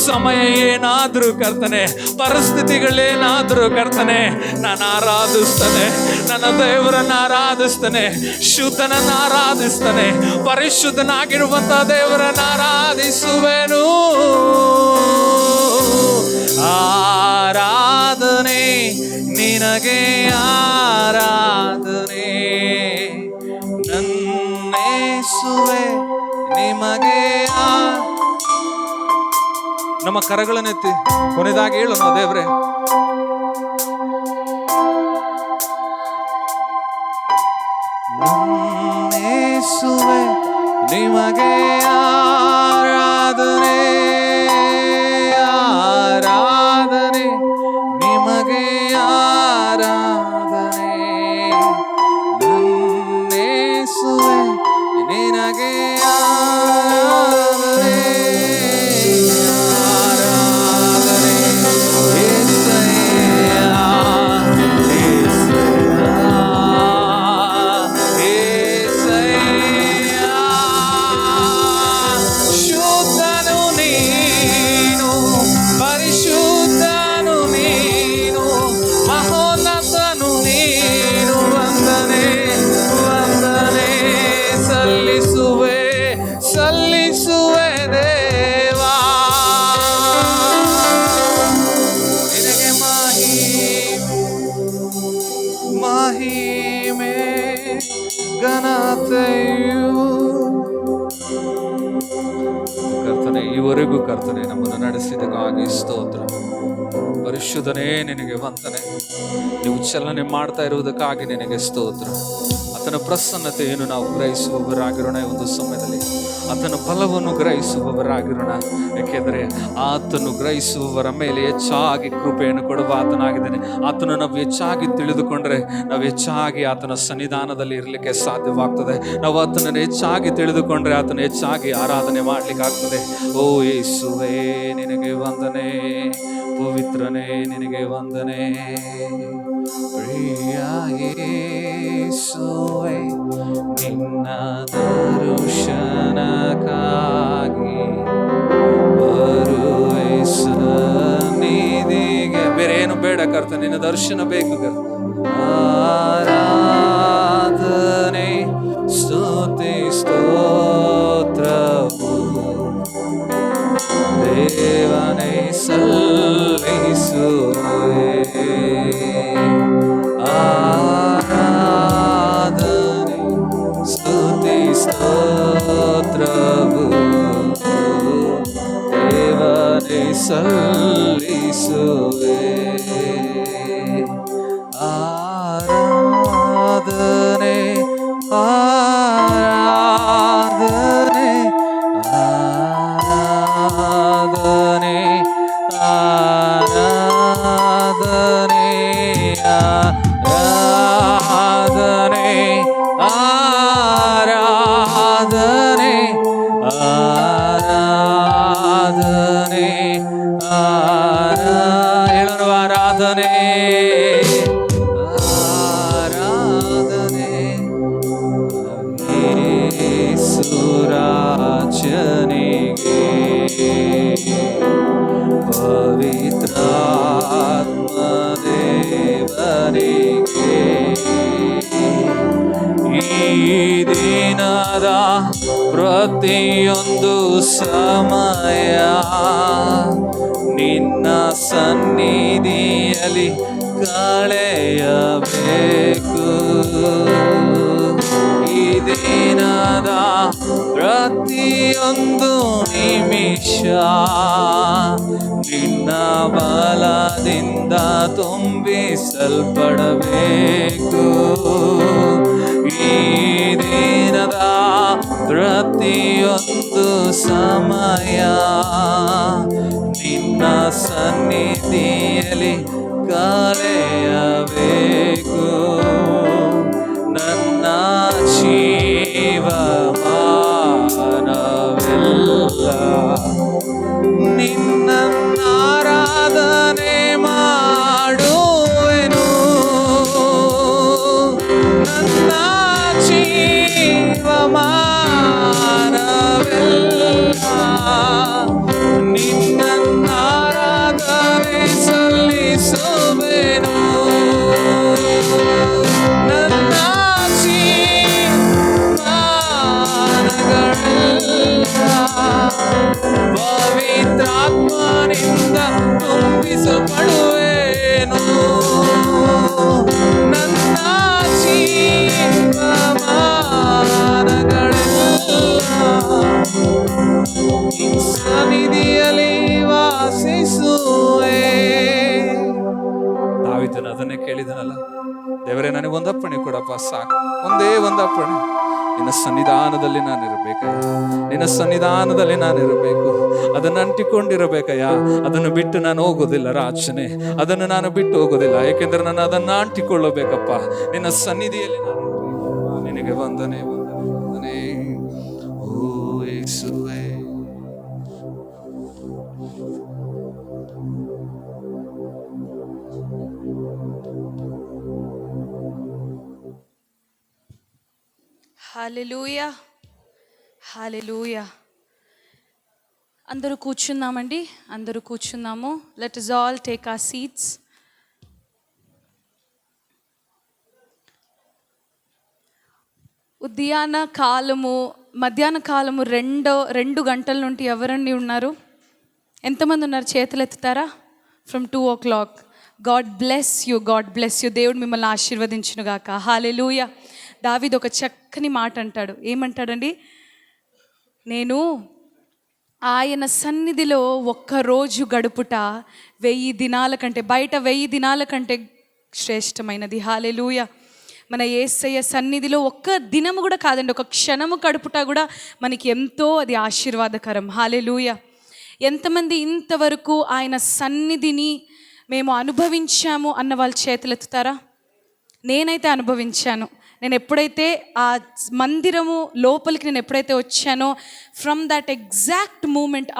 ಸಮಯ ಏನಾದರೂ ಕರ್ತನೆ, ಪರಿಸ್ಥಿತಿಗಳೇನಾದರೂ ಕರ್ತನೆ, ನಾನು ಆರಾಧಿಸ್ತೇನೆ, ನನ್ನ ದೇವರನ್ನು ಆರಾಧಿಸ್ತೇನೆ, ಶುದ್ಧನನ್ನು ಆರಾಧಿಸ್ತೇನೆ, ಪರಿಶುದ್ಧನಾಗಿರುವಂತ ದೇವರನ್ನು ಆರಾಧಿಸುವೆನು. ಆರಾಧನೆ ನಿನಗೆ ಆರಾಧನೆ, ನನ್ನೇಸುವೆ ನಿಮಗೆ. ನಮ್ಮ ಕರಗಳನ್ನೆತ್ತಿ ಕೊನೆದಾಗಿ ಹೇಳೋಣ, ದೇವ್ರೆ ನನ್ನೇಸುವೆ ನಿಮಗೆ ಆರಾಧನೆ, ಆರಾಧನೆ ನಿಮಗೆ ಆರಾಧನೆ, ನನ್ನೇಸುವೆ ನಿನಗೆ ಆರಾಧನೆ, ಆರಾಧನೆ యేసయ్యా, యేసయ్యా, శుద్ధను నీను, పరిశుద్ధను నీను, మహోన్నతను నీను, వందనే వందనే ಸಲ್ಲಿಸುವೆ ಸಲ್ಲಿಸುವೆ ದೇವಾ, ನಿನಗೆ ಮಹಿಮೆ ಘನತೆಯು. ಕರ್ತನೆ, ಈವರೆಗೂ ಕರ್ತನೆ ನಮ್ಮನ್ನು ನಡೆಸಿದಕ್ಕಾಗಿ ಸ್ತೋತ್ರ. ಪರಿಶುದ್ಧನೇ ನಿನಗೆ ವಂದನೆ. ನೀವು ಚಲನೆ ಮಾಡ್ತಾ ಇರುವುದಕ್ಕಾಗಿ ನಿನಗೆ ಸ್ತೋತ್ರ. ಆತನ ಪ್ರಸನ್ನತೆಯನ್ನು ನಾವು ಗ್ರಹಿಸುವವರಾಗಿರೋಣ. ಒಂದು ಸಮಯದಲ್ಲಿ ಆತನ ಬಲವನ್ನು ಗ್ರಹಿಸುವವರಾಗಿರೋಣ. ಏಕೆಂದರೆ ಆತನು ಗ್ರಹಿಸುವವರ ಮೇಲೆ ಹೆಚ್ಚಾಗಿ ಕೃಪೆಯನ್ನು ಕೊಡುವ ಆತನಾಗಿದ್ದಾನೆ. ಆತನು ನಾವು ಹೆಚ್ಚಾಗಿ ತಿಳಿದುಕೊಂಡ್ರೆ ನಾವು ಹೆಚ್ಚಾಗಿ ಆತನ ಸನ್ನಿಧಾನದಲ್ಲಿ ಇರಲಿಕ್ಕೆ ಸಾಧ್ಯವಾಗ್ತದೆ. ನಾವು ಆತನನ್ನು ಹೆಚ್ಚಾಗಿ ತಿಳಿದುಕೊಂಡ್ರೆ ಆತನ ಹೆಚ್ಚಾಗಿ ಆರಾಧನೆ ಮಾಡ್ಲಿಕ್ಕೆ ಆಗ್ತದೆ. ಓ ಯೇಸುವೇ ನಿನಗೆ ವಂದನೆ, ಪವಿತ್ರನೇ ನಿನಗೆ ವಂದನೆ. ಪ್ರಿಯ ಯೇಸುವೇ ನಿನ್ನ ದರ್ಶನಕ್ಕಾಗಿ ಬರುವೆ ಸನ್ನಿಧಿಗೆ. ಬೇರೆ ಏನು ಬೇಡ ಕರ್ತ, ನಿನ್ನ ದರ್ಶನ ಬೇಕು ಕರ್ತ. ಆರಾಧನೆ ಸ್ತುತಿ ಸ್ತೋತ್ರವು ದೇವನೇ ಸಲ್ಲಿಸುವೆ. ಆರಾಧನೆ ಸ್ತುತಿ ಸ್ತೋತ್ರವು ದೇವನೇ ಸಲ್ಲಿಸುವೆ. ಆರಾಧನೆ ಆರಾಧನೆ ಆರಾಧನೆ ಆರಾಧನೆ ಆರಾಧನೆ ಆರಾಧನೆ ಆರಾಧನೆ ಹೇಳೋಣ. ಆರಾಧನೆ ಆರಾಧನೆ ಯೇಸುರಾಜನಿಗೆ ಪವಿತ್ರಾತ್ಮ ದೇವರಿಗೆ ಈ ದಿನದ ಪ್ರತಿಯೊಂದು ಸಮಯ ನಿನ್ನ ಸನ್ನಿಧಿಯಲ್ಲಿ ಕಳೆಯಬೇಕು. ಈ ದಿನದ ಪ್ರತಿಯೊಂದು ನಿಮಿಷ ನಿನ್ನ ಬಲದಿಂದ ತುಂಬಿಸಲ್ಪಡಬೇಕು. ಈ ದಿನದ ಪ್ರತಿಯೊಂದು ಸಮಯ ನಿನ್ನ ಸನ್ನಿಧಿಯಲ್ಲಿ ಕಳೆಯಬೇಕು. ನನ್ನ ಜೀವಮಾನವೆಲ್ಲ ನಿನ್ನ ಆರಾಧನೆ ಮಾಡುವೆನು. ನನ್ನ ಜೀವಮಾನವೆಲ್ಲ ನಿನ್ನ ಆರಾಧನೆ ಸಲ್ಲಿಸುವೆನು. ನನ್ನ ಜೀವಮಾನಗಳೆಲ್ಲ ಪವಿತ್ರಾತ್ಮನಿಂದ ತುಂಬಿಸಲ್ಪಡುವೆನು. ನನ್ನ ಜೀವಮಾನಗಳೆಲ್ಲ ಸನ್ನಿಧಿಯಲ್ಲಿ ವಾಸಿಸುವೆ. ದಾವೀದನು ಅದನ್ನೇ ಕೇಳಿದನಲ್ಲ, ದೇವರೇ ನನಗೆ ಒಂದಪ್ಪಣೆ ಕೊಡಪ್ಪ, ಸಾಕು, ಒಂದೇ ಒಂದಪ್ಪಣೆ. ನಿನ್ನ ಸನ್ನಿಧಾನದಲ್ಲಿ ನಾನಿರಬೇಕಯ್ಯ, ನಿನ್ನ ಸನ್ನಿಧಾನದಲ್ಲಿ ನಾನಿರಬೇಕು. ಅದನ್ನು ಅಂಟಿಕೊಂಡಿರಬೇಕಯ್ಯ. ಅದನ್ನು ಬಿಟ್ಟು ನಾನು ಹೋಗೋದಿಲ್ಲ ರಾಜನೇ, ಅದನ್ನು ನಾನು ಬಿಟ್ಟು ಹೋಗೋದಿಲ್ಲ. ಏಕೆಂದರೆ ನಾನು ಅದನ್ನು ಅಂಟಿಕೊಳ್ಳಬೇಕಪ್ಪ. ನಿನ್ನ ಸನ್ನಿಧಿಯಲ್ಲಿ ನಾನು ನಿನಗೆ ವಂದನೆ ವಂದನೆ ವಂದನೆ. ಓ ಯೇಸುವೇ, హల్లెలూయా, హల్లెలూయా. అందరూ కూర్చున్నామండి, అందరూ కూర్చున్నాము. Let us all take our seats. ఉదయాన కాలము, మధ్యాహ్న కాలము 2 గంటల నుండి ఎవరండి ఉన్నారు? ఎంతమంది ఉన్నారు? చేతులు ఎత్తుతారా? From 2 o'clock. God bless you, God bless you. దేవుడు మిమ్మల్ని ఆశీర్వదించును గాక. హల్లెలూయా. దావీదు ఒక చక్కని మాట అంటాడు. ఏమంటాడండి? నేను ఆయన సన్నిధిలో ఒక్కరోజు గడుపుట 1000 దినాల కంటే, బయట 1000 దినాల కంటే శ్రేష్టమైనది. హల్లెలూయా. మన యేసయ్య సన్నిధిలో ఒక్క దినము కూడా కాదండి, ఒక క్షణము గడుపుట కూడా మనకి ఎంతో అది ఆశీర్వాదకరం. హల్లెలూయా. ఎంతమంది ఇంతవరకు ఆయన సన్నిధిని మేము అనుభవించాము అన్న వాళ్ళ చేతులెత్తుతారా? నేనైతే అనుభవించాను. నేను ఎప్పుడైతే ఆ మందిరము లోపలికి నేను ఎప్పుడైతే వచ్చానో, ఫ్రమ్ దట్ ఎగ్జాక్ట్ మూమెంట్